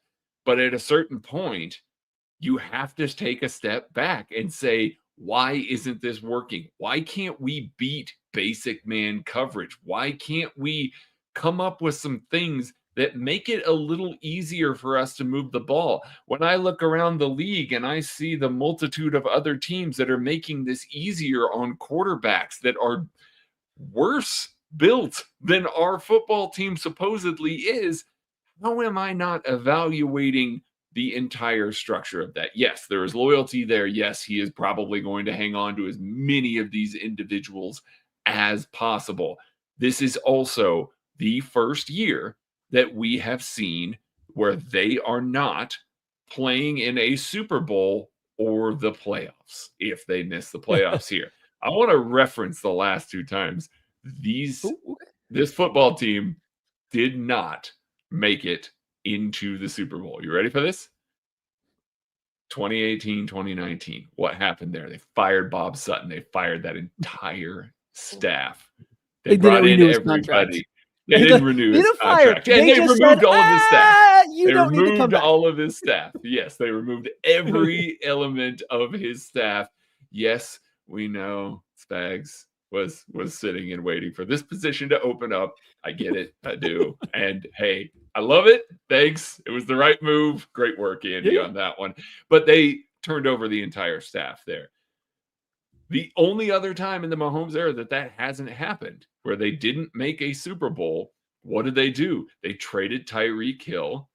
B: But at a certain point, you have to take a step back and say, why isn't this working? Why can't we beat basic man coverage? Why can't we come up with some things that make it a little easier for us to move the ball? When I look around the league and I see the multitude of other teams that are making this easier on quarterbacks that are worse built than our football team supposedly is, how am I not evaluating the entire structure of that? Yes, there is loyalty there. Yes, he is probably going to hang on to as many of these individuals as possible. This is also the first year that we have seen where they are not playing in a Super Bowl or the playoffs if they miss the playoffs here. I want to reference the last 2 times. This football team did not make it into the Super Bowl. You ready for this? 2018, 2019. What happened there? They fired Bob Sutton. They fired that entire staff. They brought in everybody. They didn't renew his contract. And they removed all of his staff. They removed all of his staff. Yes, they removed every element of his staff. Yes, we know Spags was sitting and waiting for this position to open up. I get it. I do. And hey, I love it. Thanks. It was the right move. Great work, Andy, on that one. But they turned over the entire staff there. The only other time in the Mahomes era that hasn't happened, where they didn't make a Super Bowl, What did they do? They traded Tyreek Hill.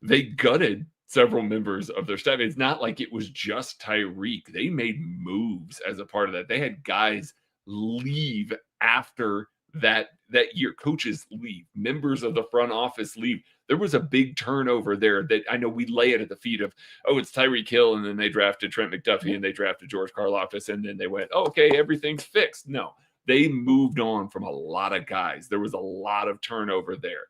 B: They gutted several members of their staff. It's not like it was just Tyreek. They made moves as a part of that. They had guys leave after that year. Coaches leave. Members of the front office leave. There was a big turnover there that I know we lay it at the feet of, oh, it's Tyreek Hill, and then they drafted Trent McDuffie, and they drafted George Karlaftis, and then they went, oh, okay, everything's fixed. No, they moved on from a lot of guys. There was a lot of turnover there.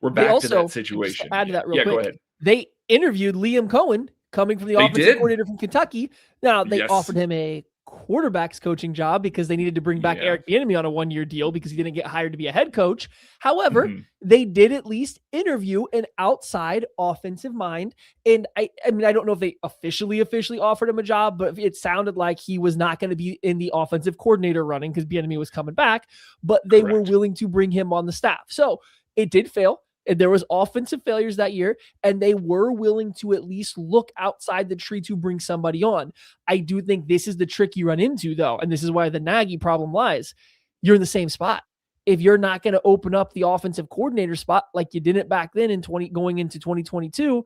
B: We're back to that situation.
A: Add to that real quick.
B: Go ahead.
A: They interviewed Liam Cohen coming from the offensive coordinator from Kentucky. Now, they offered him a quarterback's coaching job because they needed to bring back Eric Bieniemy on a 1-year deal because he didn't get hired to be a head coach. However, they did at least interview an outside offensive mind. And I mean, I don't know if they officially offered him a job, but it sounded like he was not going to be in the offensive coordinator running because Bieniemy was coming back, but they were willing to bring him on the staff. So it did fail. And there was offensive failures that year, and they were willing to at least look outside the tree to bring somebody on. I do think this is the trick you run into, though, and this is why the Nagy problem lies. You're in the same spot. If you're not going to open up the offensive coordinator spot like you didn't back then in going into 2022,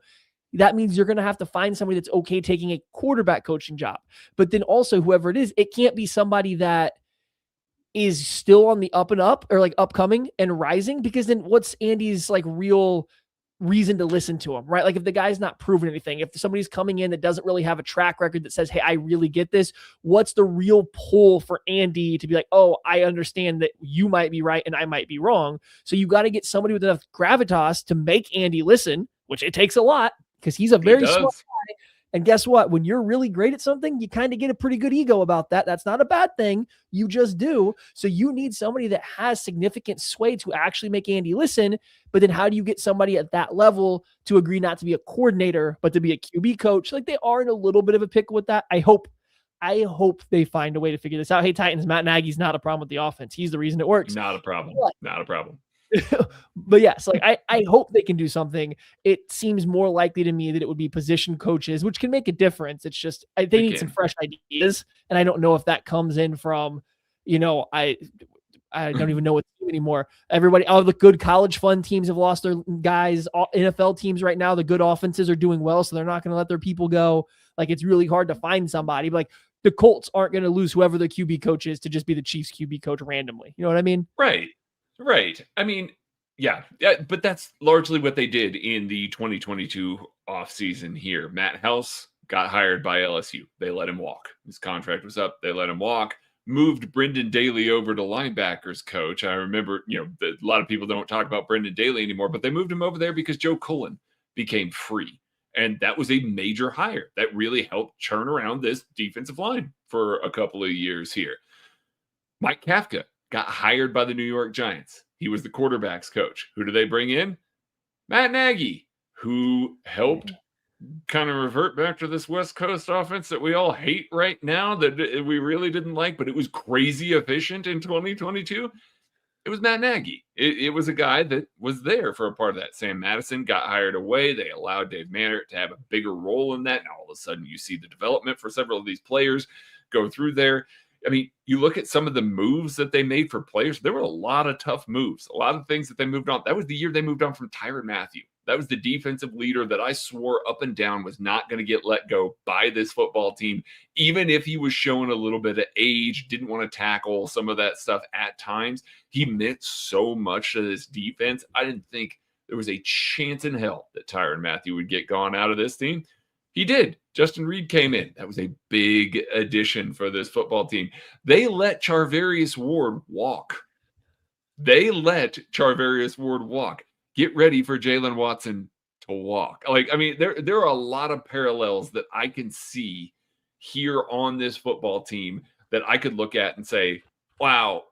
A: that means you're going to have to find somebody that's okay taking a quarterback coaching job. But then also, whoever it is, it can't be somebody that is still on the up and up or like upcoming and rising, because then what's Andy's like real reason to listen to him, right? Like if the guy's not proven anything, if somebody's coming in that doesn't really have a track record that says, hey, I really get this, what's the real pull for Andy to be like, oh, I understand that you might be right and I might be wrong. So you got to get somebody with enough gravitas to make Andy listen, which it takes a lot because he's a very smart guy. And guess what? When you're really great at something, you kind of get a pretty good ego about that. That's not a bad thing. You just do. So you need somebody that has significant sway to actually make Andy listen. But then how do you get somebody at that level to agree not to be a coordinator, but to be a QB coach? Like they are in a little bit of a pickle with that. I hope they find a way to figure this out. Hey, Titans, Matt Nagy's not a problem with the offense. He's the reason it works.
B: Not a problem. Not a problem.
A: But yes, like I hope they can do something. It seems more likely to me that it would be position coaches, which can make a difference. It's just they need some fresh ideas, and I don't know if that comes in from, I don't even know what to do anymore. Everybody, all the good college fun teams have lost their guys. All NFL teams right now, the good offenses are doing well, so they're not going to let their people go. Like it's really hard to find somebody. But like the Colts aren't going to lose whoever the QB coach is to just be the Chiefs QB coach randomly. You know what I mean?
B: Right. I mean, yeah, but that's largely what they did in the 2022 offseason here. Matt House got hired by LSU. They let him walk. His contract was up. They let him walk. Moved Brendan Daly over to linebackers coach. I remember, a lot of people don't talk about Brendan Daly anymore, but they moved him over there because Joe Cullen became free. And that was a major hire that really helped turn around this defensive line for a couple of years here. Mike Kafka got hired by the New York Giants. He was the quarterback's coach. Who do they bring in? Matt Nagy, who helped kind of revert back to this West Coast offense that we all hate right now, that we really didn't like, but it was crazy efficient in 2022. It was Matt Nagy. It was a guy that was there for a part of that. Sam Madison got hired away. They allowed Dave Mannert to have a bigger role in that. Now all of a sudden you see the development for several of these players go through there. I mean, you look at some of the moves that they made for players. There were a lot of tough moves, a lot of things that they moved on. That was the year they moved on from Tyrann Mathieu. That was the defensive leader that I swore up and down was not going to get let go by this football team, even if he was showing a little bit of age, didn't want to tackle some of that stuff at times. He meant so much to this defense. I didn't think there was a chance in hell that Tyrann Mathieu would get gone out of this team. He did. Justin Reed came in. That was a big addition for this football team. They let Charvarius Ward walk. Get ready for Jalen Watson to walk. Like, I mean, there are a lot of parallels that I can see here on this football team that I could look at and say, wow,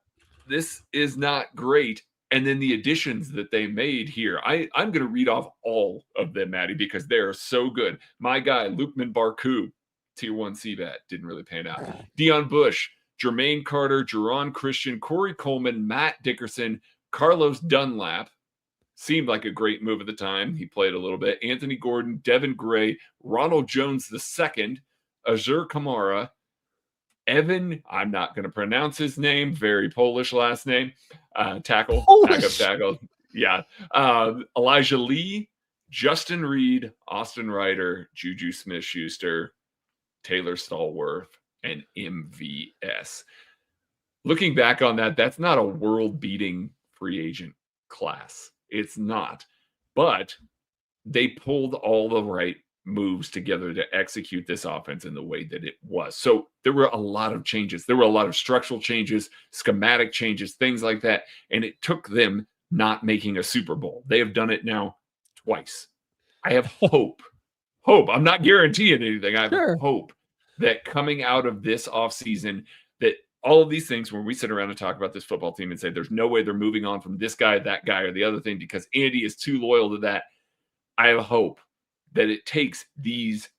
B: this is not great. And then the additions that they made here, I'm going to read off all of them, Maddie, because they are so good. My guy, Lukman Barku, Tier 1 CBAT, didn't really pan out. Deion Bush, Jermaine Carter, Jerron Christian, Corey Coleman, Matt Dickerson, Carlos Dunlap. Seemed like a great move at the time. He played a little bit. Anthony Gordon, Devin Gray, Ronald Jones II, Azur Kamara, Evan, I'm not going to pronounce his name, very Polish last name, backup tackle. Yeah. Elijah Lee, Justin Reed, Austin Ryder, Juju Smith-Schuster, Taylor Stallworth, and MVS. Looking back on that, that's not a world-beating free agent class. It's not. But they pulled all the right moves together to execute this offense in the way that it was. So there were a lot of changes. There were a lot of structural changes, schematic changes, things like that. And it took them not making a Super Bowl. They have done it now twice. I have hope. I'm not guaranteeing anything. I have hope that coming out of this offseason, that all of these things, when we sit around and talk about this football team and say there's no way they're moving on from this guy, that guy, or the other thing because Andy is too loyal to that, I have hope that it takes these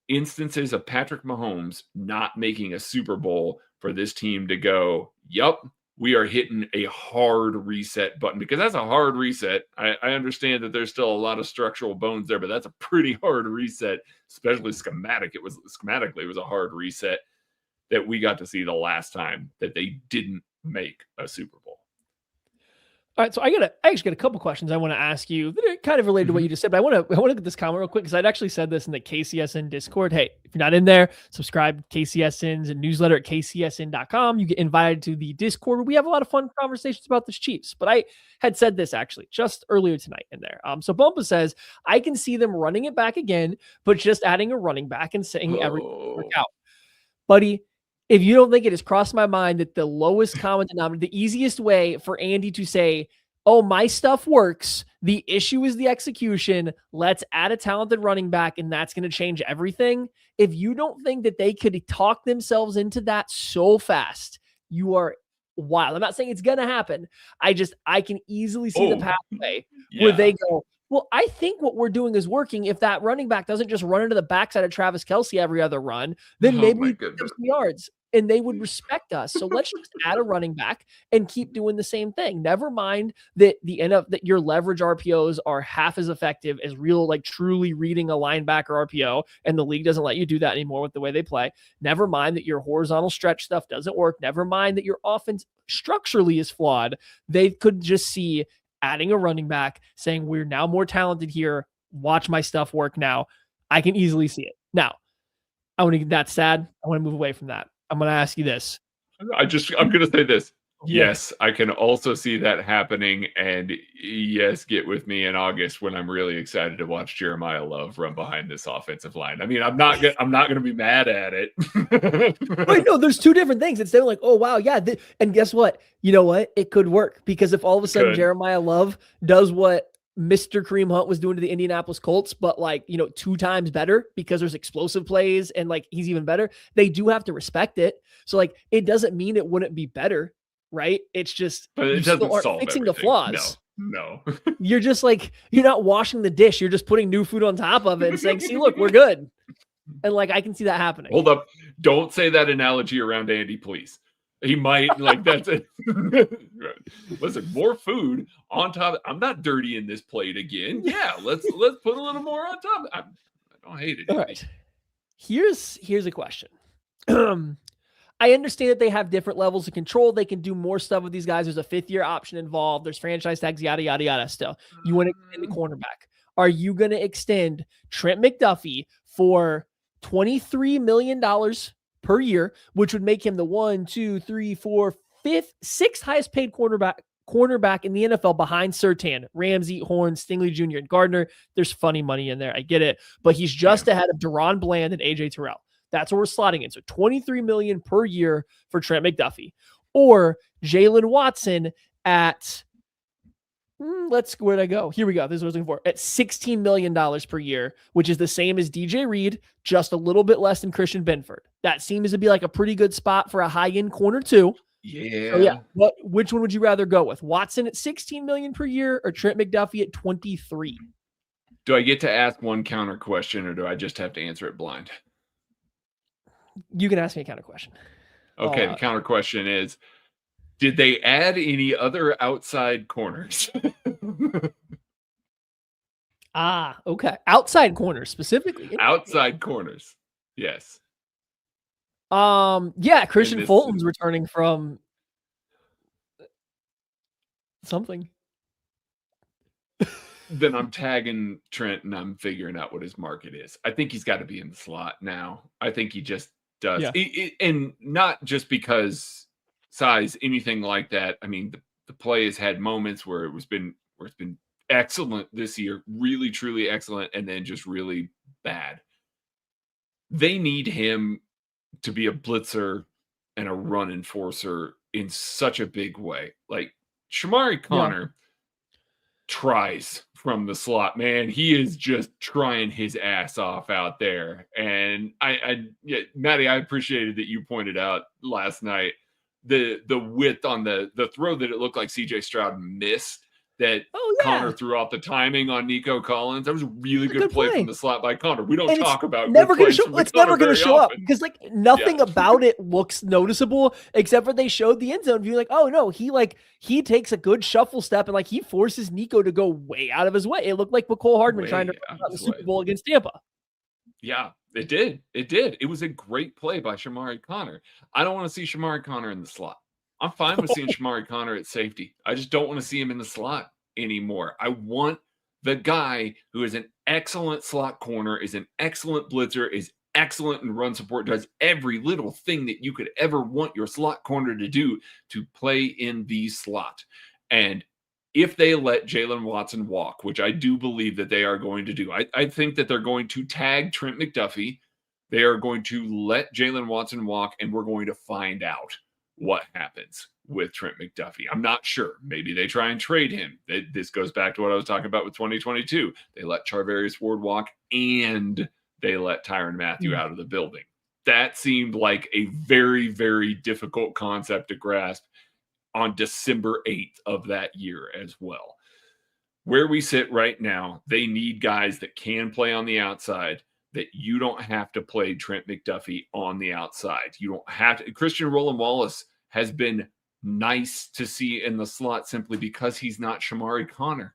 B: instances of Patrick Mahomes not making a Super Bowl for this team to go, yep, we are hitting a hard reset button, because that's a hard reset. I understand that there's still a lot of structural bones there, but that's a pretty hard reset, especially schematically. It was a hard reset that we got to see the last time that they didn't make a Super Bowl.
A: All right, so I actually got a couple questions I want to ask you that are kind of related to what you just said, but I want to get this comment real quick because I'd actually said this in the KCSN Discord. Hey, if you're not in there, subscribe to KCSN's newsletter at kcsn.com. You get invited to the Discord where we have a lot of fun conversations about the Chiefs. But I had said this actually just earlier tonight in there. So Bumpa says, I can see them running it back again, but just adding a running back and saying everything will work out. Buddy, if you don't think it has crossed my mind that the lowest common denominator, the easiest way for Andy to say, oh, my stuff works, the issue is the execution, let's add a talented running back, and that's going to change everything. If you don't think that they could talk themselves into that so fast, you are wild. I'm not saying it's going to happen. I can easily see the pathway where they go, well, I think what we're doing is working. If that running back doesn't just run into the backside of Travis Kelce every other run, then maybe we get some yards. And they would respect us. So let's just add a running back and keep doing the same thing. Never mind that that your leverage RPOs are half as effective as real, like truly reading a linebacker RPO, and the league doesn't let you do that anymore with the way they play. Never mind that your horizontal stretch stuff doesn't work. Never mind that your offense structurally is flawed. They could just see adding a running back, saying we're now more talented here. Watch my stuff work now. I can easily see it. Now, I want to get that sad. I want to move away from that. I'm going to ask you this.
B: I'm going to say this. Yes, I can also see that happening. And yes, get with me in August when I'm really excited to watch Jeremiah Love run behind this offensive line. I mean, I'm not going to be mad at it.
A: Wait, no, there's two different things. Instead of like, oh, wow, yeah. And guess what? You know what? It could work, because if all of a sudden Jeremiah Love does what Mr. Kareem Hunt was doing to the Indianapolis Colts, but 2 times better, because there's explosive plays and he's even better, they do have to respect it. So it doesn't mean it wouldn't be better, right? It's just,
B: but it doesn't solve
A: fixing
B: everything.
A: The flaws.
B: No.
A: You're just you're not washing the dish. You're just putting new food on top of it and saying, see, look, we're good. And I can see that happening.
B: Hold up. Don't say that analogy around Andy, please. He might that's it. Listen, more food on top. I'm not dirtying this plate again. Yeah, let's put a little more on top. I don't hate it.
A: All right. Here's a question. I understand that they have different levels of control. They can do more stuff with these guys. There's a 5th-year option involved. There's franchise tags, yada, yada, yada. Still, you want to extend the cornerback. Are you going to extend Trent McDuffie for $23 million per year, which would make him the 1, 2, 3, 4, 5th, 6th highest paid cornerback in the NFL behind Surtain, Ramsey, Horn, Stingley Jr., and Gardner? There's funny money in there. I get it. But he's just ahead of Deron Bland and AJ Terrell. That's what we're slotting in. So $23 million per year for Trent McDuffie. Or Jalen Watson at, where'd I go? Here we go. This is what I was looking for. At $16 million per year, which is the same as DJ Reed, just a little bit less than Christian Benford. That seems to be a pretty good spot for a high-end corner too.
B: Yeah.
A: So which one would you rather go with? Watson at $16 million per year or Trent McDuffie at $23?
B: Do I get to ask one counter question, or do I just have to answer it blind?
A: You can ask me a counter question.
B: Okay, the counter question is, did they add any other outside corners?
A: Okay. Outside corners specifically.
B: Outside corners. Yes.
A: Yeah, Christian Fulton's returning from something.
B: then I'm tagging Trent and I'm figuring out what his market is. I think he's got to be in the slot now. I think he just does.
A: Yeah.
B: And not just because size, anything like that. I mean, the play has had moments where it's been excellent this year, really, truly excellent, and then just really bad. They need him to be a blitzer and a run enforcer in such a big way. Like Shamari Connor tries from the slot, man. He is just trying his ass off out there. And yeah, Maddie, I appreciated that you pointed out last night the width on the throw that it looked like CJ Stroud missed, that Connor threw off the timing on Nico Collins. That was a really good play from the slot by Connor. We don't talk about
A: never going to show.
B: It's
A: never going to show up because like nothing about it looks noticeable except for they showed the end zone view. Like, oh no, he takes a good shuffle step and like he forces Nico to go way out of his way. It looked like McCole Hardman trying to run out the Super Bowl against Tampa.
B: Yeah, it did. It was a great play by Shamari Connor. I don't want to see Shamari Connor in the slot. I'm fine with seeing Shamari Connor at safety. I just don't want to see him in the slot anymore. I want the guy who is an excellent slot corner, is an excellent blitzer, is excellent in run support, does every little thing that you could ever want your slot corner to do to play in the slot. And if they let Jalen Watson walk, which I do believe that they are going to do, I think that they're going to tag Trent McDuffie. They are going to let Jalen Watson walk, and we're going to find out what happens with Trent McDuffie. I'm not sure. Maybe they try and trade him. This goes back to what I was talking about with 2022. They let Charvarius Ward walk and they let Tyrann Mathieu out of the building. That seemed like a very, very difficult concept to grasp on December 8th of that year as well. Where we sit right now, they need guys that can play on the outside, that you don't have to play Trent McDuffie on the outside. You don't have to. Christian Roland Wallace has been nice to see in the slot simply because he's not Shamari Connor.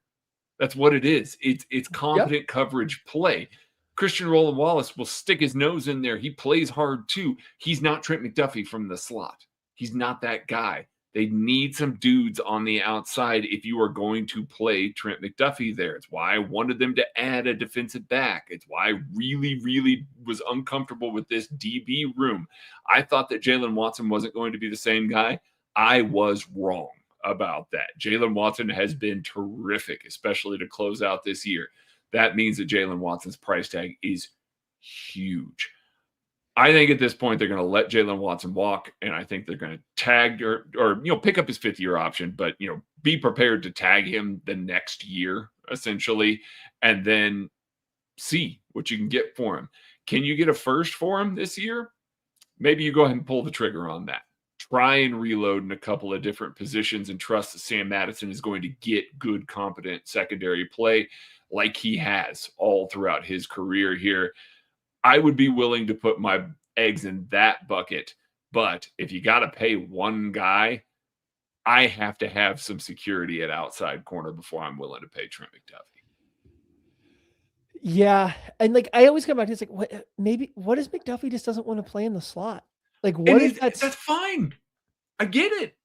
B: That's what it is. It's competent coverage play. Christian Roland Wallace will stick his nose in there. He plays hard too. He's not Trent McDuffie from the slot. He's not that guy. They need some dudes on the outside if you are going to play Trent McDuffie there. It's why I wanted them to add a defensive back. It's why I really, really was uncomfortable with this DB room. I thought that Jalen Watson wasn't going to be the same guy. I was wrong about that. Jalen Watson has been terrific, especially to close out this year. That means that Jalen Watson's price tag is huge. I think at this point they're going to let Jalen Watson walk, and I think they're going to tag or pick up his fifth-year option, but be prepared to tag him the next year essentially, and then see what you can get for him. Can you get a first for him this year? Maybe you go ahead and pull the trigger on that. Try and reload in a couple of different positions and trust that Sam Madison is going to get good, competent secondary play like he has all throughout his career here. I would be willing to put my eggs in that bucket, but if you got to pay one guy, I have to have some security at outside corner before I'm willing to pay Trent McDuffie.
A: Yeah, and like I always come back to it's like, what if McDuffie just doesn't want to play in the slot? Like, what is that?
B: That's fine. I get it,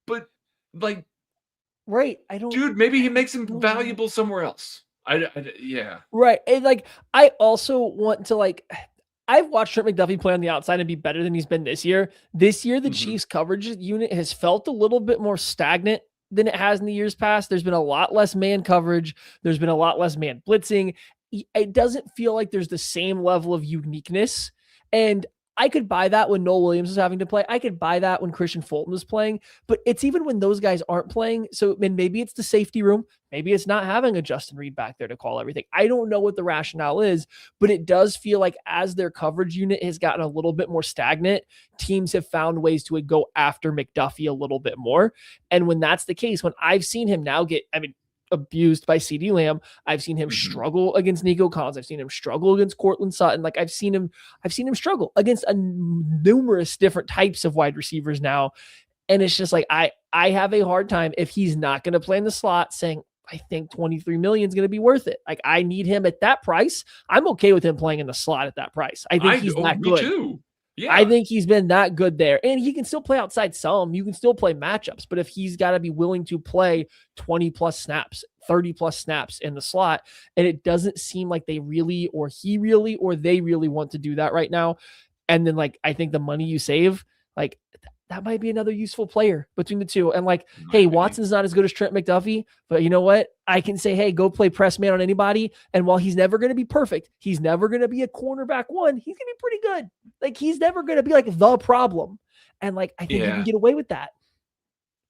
B: but like,
A: right? I don't,
B: dude. Maybe he makes him valuable somewhere else. Yeah.
A: Right. And like, I also want to I've watched Trent McDuffie play on the outside and be better than he's been this year. This year, the Chiefs coverage unit has felt a little bit more stagnant than it has in the years past. There's been a lot less man coverage. There's been a lot less man blitzing. It doesn't feel like there's the same level of uniqueness. And I could buy that when Noel Williams was having to play. I could buy that when Christian Fulton was playing, but it's even when those guys aren't playing. So maybe it's the safety room. Maybe it's not having a Justin Reed back there to call everything. I don't know what the rationale is, but it does feel like as their coverage unit has gotten a little bit more stagnant, teams have found ways to go after McDuffie a little bit more. And when that's the case, when I've seen him now abused by CeeDee Lamb. I've seen him struggle against Nico Collins. I've seen him struggle against Cortland Sutton. Like I've seen him struggle against numerous different types of wide receivers now. And it's just like, I have a hard time if he's not going to play in the slot saying, I think 23 million is going to be worth it. Like I need him at that price. I'm okay with him playing in the slot at that price. I think he's that good.
B: Me too. Yeah.
A: I think he's been that good there. And he can still play outside some. You can still play matchups. But if he's got to be willing to play 20 plus snaps, 30 plus snaps in the slot, and it doesn't seem like they really, or he really, or they really want to do that right now. And then, like, I think the money you save, like, that might be another useful player between the two. And like, hey, Watson's not as good as Trent McDuffie, but you know what? I can say, hey, go play press man on anybody. And while he's never going to be perfect, he's never going to be a cornerback one. He's going to be pretty good. Like, he's never going to be like the problem. And like, I think you can get away with that.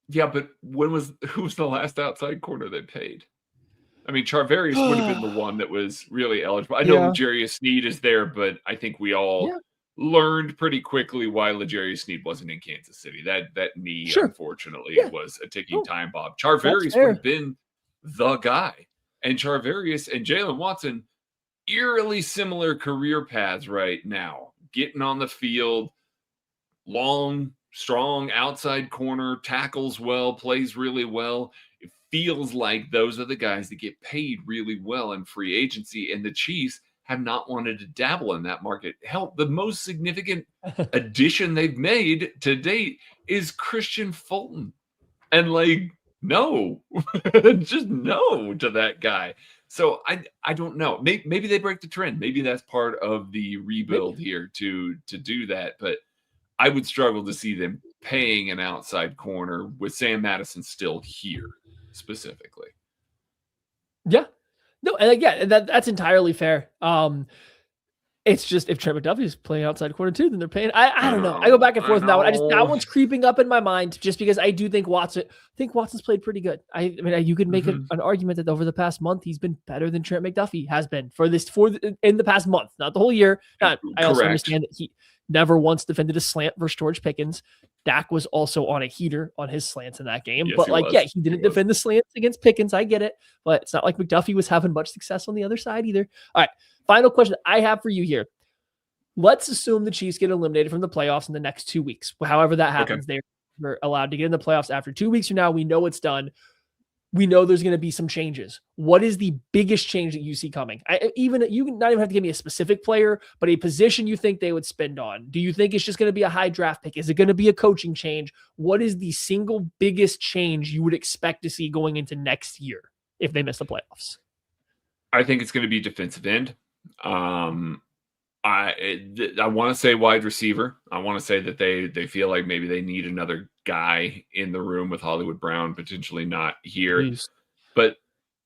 B: Yeah, but who was the last outside corner they paid? I mean, Charvarius would have been the one that was really eligible. I know L'Jarius Sneed is there, but I think we all learned pretty quickly why L'Jarius Sneed wasn't in Kansas City. That knee, unfortunately, was a ticking time bomb. Charvarius would have been the guy. And Charvarius and Jalen Watson, eerily similar career paths right now. Getting on the field, long, strong outside corner, tackles well, plays really well. It feels like those are the guys that get paid really well in free agency, and the Chiefs have not wanted to dabble in that market. Hell, the most significant addition they've made to date is Christian Fulton. And like, no, just no to that guy. So I don't know. Maybe they break the trend. Maybe that's part of the rebuild here to do that. But I would struggle to see them paying an outside corner with Sam Madison still here specifically.
A: Yeah. No, and again, that's entirely fair. It's just if Trent McDuffie is playing outside corner too, then they're paying. I don't know. I go back and forth on that one. That one's creeping up in my mind just because I do think Watson's played pretty good. I mean, you could make an argument that over the past month he's been better than Trent McDuffie has been in the past month, not the whole year. I also understand that he never once defended a slant versus George Pickens. Dak was also on a heater on his slants in that game.
B: Yes,
A: but he didn't defend the slants against Pickens. I get it. But it's not like McDuffie was having much success on the other side either. All right. Final question I have for you here. Let's assume the Chiefs get eliminated from the playoffs in the next 2 weeks. However that happens, they're allowed to get in the playoffs after 2 weeks from now. We know it's done. We know there's going to be some changes. What is the biggest change that you see coming? You not even have to give me a specific player, but a position you think they would spend on. Do you think it's just going to be a high draft pick? Is it going to be a coaching change? What is the single biggest change you would expect to see going into next year if they miss the playoffs?
B: I think it's going to be defensive end. I want to say wide receiver. I want to say that they feel like maybe they need another guy in the room with Hollywood Brown potentially not here.
A: Please.
B: But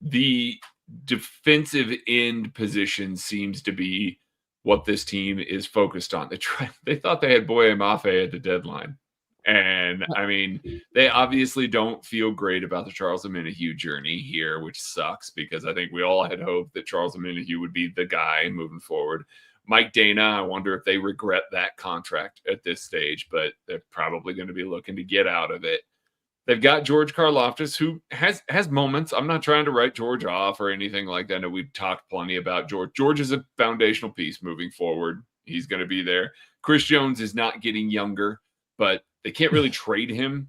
B: the defensive end position seems to be what this team is focused on. They thought they had Boye Mafe at the deadline. And I mean, they obviously don't feel great about the Charles Omenihu journey here, which sucks because I think we all had hoped that Charles Omenihu would be the guy moving forward. Mike Dana, I wonder if they regret that contract at this stage, but they're probably going to be looking to get out of it. They've got George Karlaftis, who has moments. I'm not trying to write George off or anything like that. I know we've talked plenty about George. George is a foundational piece moving forward. He's going to be there. Chris Jones is not getting younger, but they can't really trade him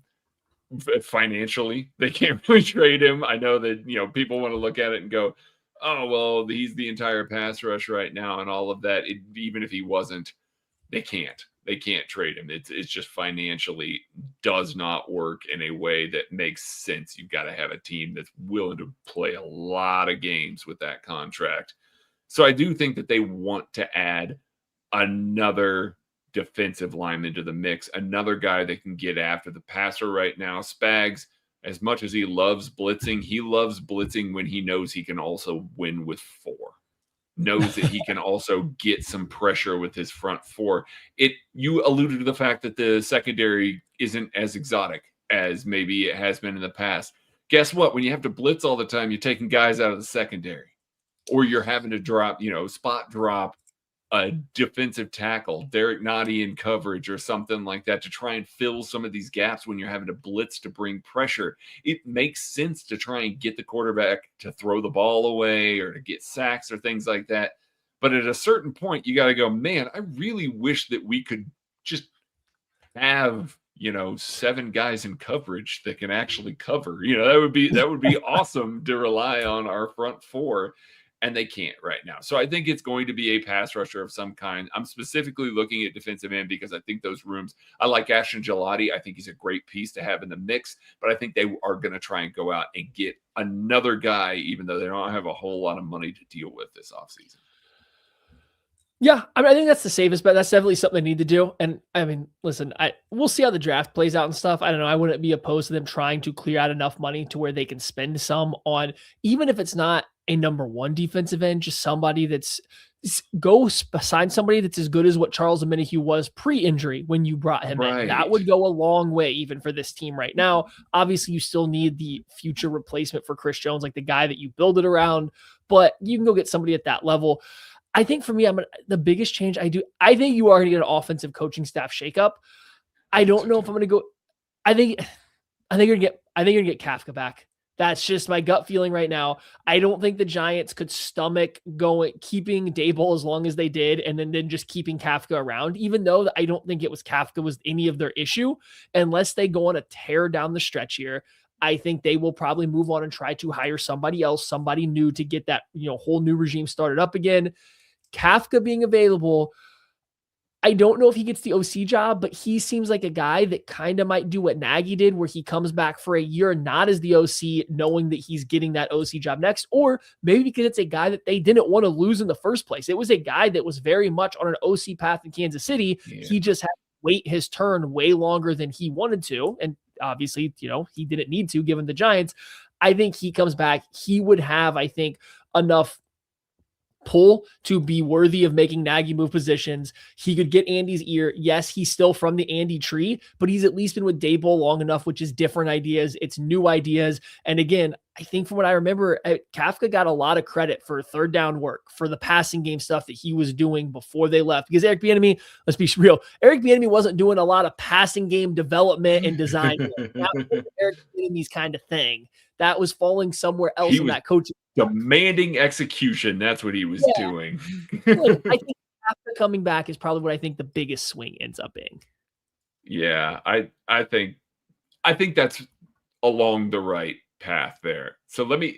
B: financially. They can't really trade him. I know that, people want to look at it and go, oh, well, he's the entire pass rush right now and all of that. Even if he wasn't, they can't trade him. It's just financially does not work in a way that makes sense. You've got to have a team that's willing to play a lot of games with that contract. So I do think that they want to add another defensive lineman to the mix, another guy that can get after the passer right now. Spags, as much as he loves blitzing when he knows he can also win with four. Knows that he can also get some pressure with his front four. You alluded to the fact that the secondary isn't as exotic as maybe it has been in the past. Guess what? When you have to blitz all the time, you're taking guys out of the secondary. Or you're having to drop, spot drop a defensive tackle, Derek Nottie in coverage or something like that to try and fill some of these gaps when you're having to blitz to bring pressure. It makes sense to try and get the quarterback to throw the ball away or to get sacks or things like that. But at a certain point, you got to go, man, I really wish that we could just have, 7 guys in coverage that can actually cover. That would be awesome to rely on our front four. and they can't right now. So I think it's going to be a pass rusher of some kind. I'm specifically looking at defensive end because I think those rooms, I like Ashton Gelati. I think he's a great piece to have in the mix, but I think they are going to try and go out and get another guy, even though they don't have a whole lot of money to deal with this offseason.
A: Yeah, I mean, I think that's the safest bet. That's definitely something they need to do. And I mean, listen, we'll see how the draft plays out and stuff. I don't know. I wouldn't be opposed to them trying to clear out enough money to where they can spend some on, even if it's not a number one defensive end, just somebody sign somebody that's as good as what Charles Omenihu was pre-injury when you brought him in. That would go a long way even for this team right now. Obviously, you still need the future replacement for Chris Jones, like the guy that you build it around, but you can go get somebody at that level. I think for me, the biggest change I think you are going to get an offensive coaching staff shakeup. I don't know if I'm going to go. I think you're going to get Kafka back. That's just my gut feeling right now. I don't think the Giants could stomach keeping Daboll as long as they did, and then just keeping Kafka around, even though I don't think it was Kafka was any of their issue, unless they go on a tear down the stretch here. I think they will probably move on and try to hire somebody else, somebody new to get that, whole new regime started up again. Kafka being available, I don't know if he gets the OC job, but he seems like a guy that kind of might do what Nagy did, where he comes back for a year, not as the OC, knowing that he's getting that OC job next, or maybe because it's a guy that they didn't want to lose in the first place. It was a guy that was very much on an OC path in Kansas City. Yeah. He just had to wait his turn way longer than he wanted to. And obviously, he didn't need to, given the Giants. I think he comes back. He would have, I think, enough pull to be worthy of making Nagy move positions. He could get Andy's ear. Yes, he's still from the Andy tree, but he's at least been with Daboll long enough, which is different ideas. It's new ideas. And again, I think from what I remember, Kafka got a lot of credit for third down work, for the passing game stuff that he was doing before they left. Because Eric Bieniemy, let's be real, Eric Bieniemy wasn't doing a lot of passing game development and design. That was Eric Bieniemy's kind of thing. That was falling somewhere else in that coaching.
B: Demanding execution. That's what he was doing.
A: I think Kafka coming back is probably what I think the biggest swing ends up being.
B: Yeah, I think that's along the right path there. So I'm going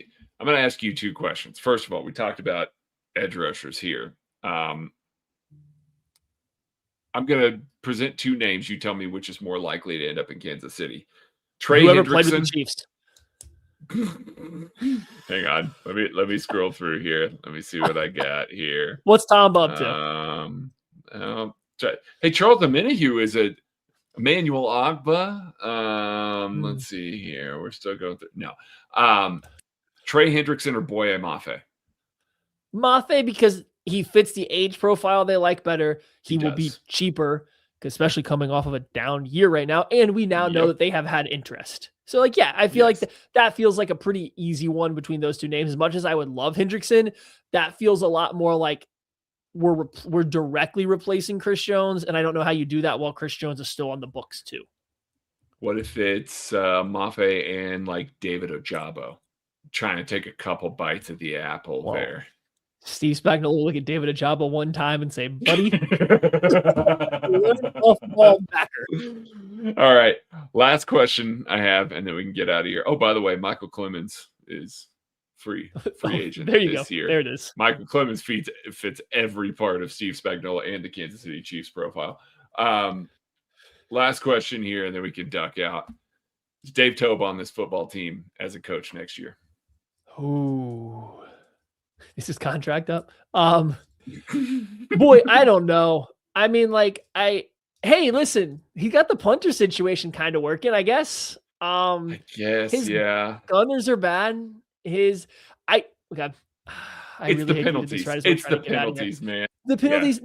B: to ask you two questions. First of all, we talked about edge rushers here. I'm going to present two names. You tell me which is more likely to end up in Kansas City.
A: Whoever played with the Chiefs.
B: Hang on. Let me scroll through here. Let me see what I got here.
A: What's Tom up to?
B: Hey, Charles Omenihu is a Emmanuel Ogba. Let's see here. We're still going through. No. Trey Hendrickson or Boye Mafe?
A: Mafe, because he fits the age profile they like better. He will be cheaper, especially coming off of a down year right now. And we now know that they have had interest. So, I feel like that feels like a pretty easy one between those two names. As much as I would love Hendrickson, that feels a lot more like we're directly replacing Chris Jones, and I don't know how you do that while Chris Jones is still on the books too.
B: What if it's Mafe and like David Ojabo trying to take a couple bites at the apple there?
A: Steve Spagnuolo will look at David Ojabo one time and say, buddy,
B: all right. Last question I have, and then we can get out of here. Oh, by the way, Michael Clemens is free agent this year.
A: There it is.
B: Michael Clemens fits every part of Steve Spagnuolo and the Kansas City Chiefs profile. Last question here, and then we can duck out. Is Dave Toub on this football team as a coach next year?
A: Ooh. Is his contract up? Boy, I don't know. I mean, hey, listen, he got the punter situation kind of working, I guess.
B: I guess,
A: his gunners are bad. It's the
B: penalties. It's the penalties, man.
A: The penalties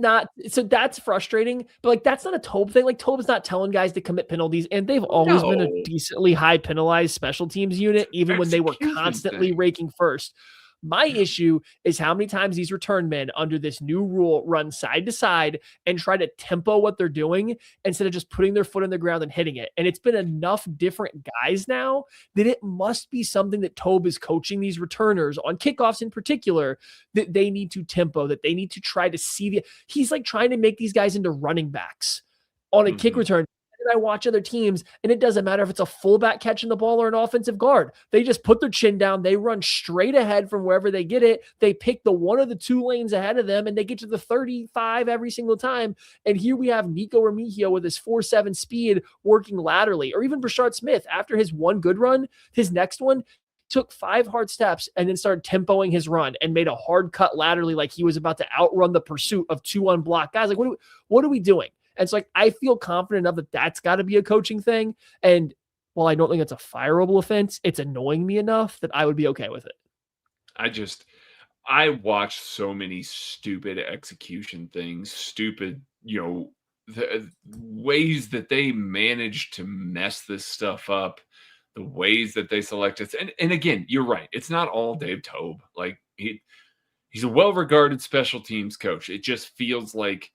A: so that's frustrating, but that's not a Toub thing. Toub's not telling guys to commit penalties, and they've always been a decently high penalized special teams unit, even when they were constantly raking first. My issue is how many times these return men under this new rule run side to side and try to tempo what they're doing instead of just putting their foot in the ground and hitting it. And it's been enough different guys now that it must be something that Toub is coaching these returners on kickoffs in particular, that they need to tempo, that they need to try to see he's trying to make these guys into running backs on a kick return. I watch other teams, and it doesn't matter if it's a fullback catching the ball or an offensive guard. They just put their chin down. They run straight ahead from wherever they get it. They pick the one of the two lanes ahead of them, and they get to the 35 every single time. And here we have Nico Remigio with his 4.7 speed working laterally, or even Brashard Smith after his one good run, his next one took 5 hard steps and then started tempoing his run and made a hard cut laterally like he was about to outrun the pursuit of 2 unblocked guys. Like, what are we doing? And so, like, I feel confident enough that that's got to be a coaching thing. And while I don't think it's a fireable offense, it's annoying me enough that I would be okay with it.
B: I watched so many stupid execution things, stupid, the ways that they managed to mess this stuff up, the ways that they select it. And again, you're right. It's not all Dave Toub. Like, he's a well-regarded special teams coach. It just feels like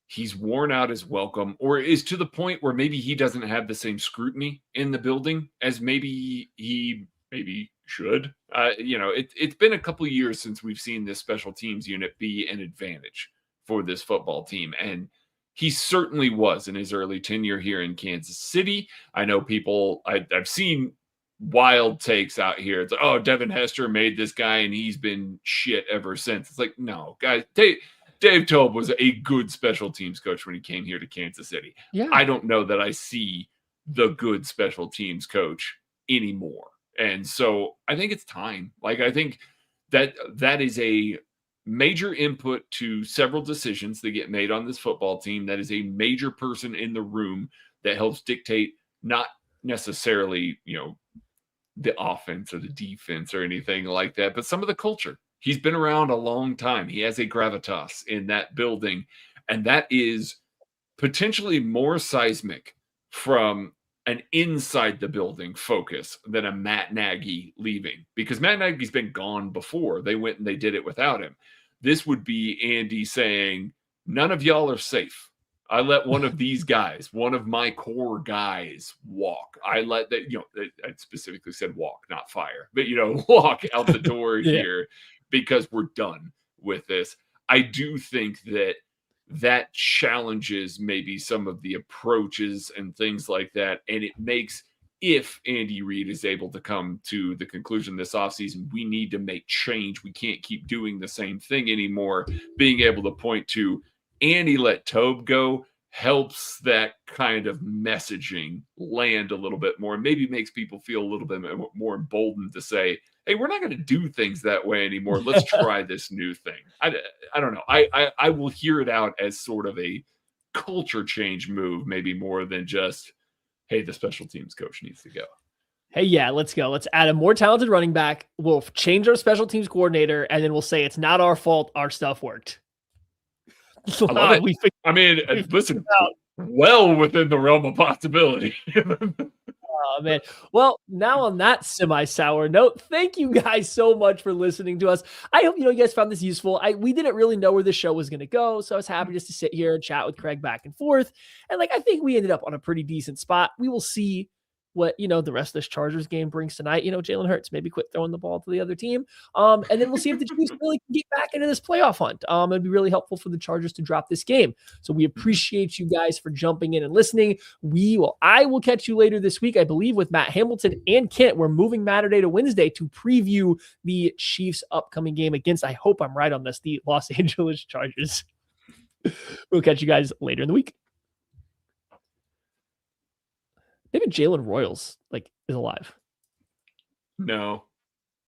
B: he's worn out his welcome, or is to the point where maybe he doesn't have the same scrutiny in the building as maybe he should. It's been a couple of years since we've seen this special teams unit be an advantage for this football team. And he certainly was in his early tenure here in Kansas City. I know people, I've seen wild takes out here. It's like, oh, Devin Hester made this guy and he's been shit ever since. It's like, no, guys, Dave Toub was a good special teams coach when he came here to Kansas City.
A: Yeah.
B: I don't know that I see the good special teams coach anymore. And so I think it's time. Like, I think that is a major input to several decisions that get made on this football team. That is a major person in the room that helps dictate not necessarily, the offense or the defense or anything like that, but some of the culture. He's been around a long time. He has a gravitas in that building, and that is potentially more seismic from an inside the building focus than a Matt Nagy leaving, because Matt Nagy's been gone before. They went and they did it without him. This would be Andy saying, none of y'all are safe. I let one of these guys, one of my core guys, walk. I let that, I specifically said walk, not fire, but, walk out the door here because we're done with this. I do think that challenges maybe some of the approaches and things like that. And it makes, if Andy Reid is able to come to the conclusion this offseason, we need to make change. We can't keep doing the same thing anymore. Being able to point to Andy let Toub go helps that kind of messaging land a little bit more, and maybe makes people feel a little bit more emboldened to say, hey, we're not going to do things that way anymore. Let's try this new thing. I don't know. I will hear it out as sort of a culture change move, maybe more than just, hey, the special teams coach needs to go.
A: Hey, yeah, let's go. Let's add a more talented running back. We'll change our special teams coordinator, and then we'll say it's not our fault. Our stuff worked.
B: I love it. Listen, well within the realm of possibility.
A: Oh, man. Well, now on that semi-sour note, thank you guys so much for listening to us. I hope you guys found this useful. We didn't really know where the show was going to go, so I was happy just to sit here and chat with Craig back and forth. And I think we ended up on a pretty decent spot. We will see what, the rest of this Chargers game brings tonight. Jalen Hurts maybe quit throwing the ball to the other team. And then we'll see if the Chiefs really can get back into this playoff hunt. It'd be really helpful for the Chargers to drop this game. So we appreciate you guys for jumping in and listening. I will catch you later this week, I believe, with Matt Hamilton and Kent. We're moving Saturday to Wednesday to preview the Chiefs' upcoming game against, I hope I'm right on this, the Los Angeles Chargers. We'll catch you guys later in the week. Maybe Jalen Royals is alive.
B: No.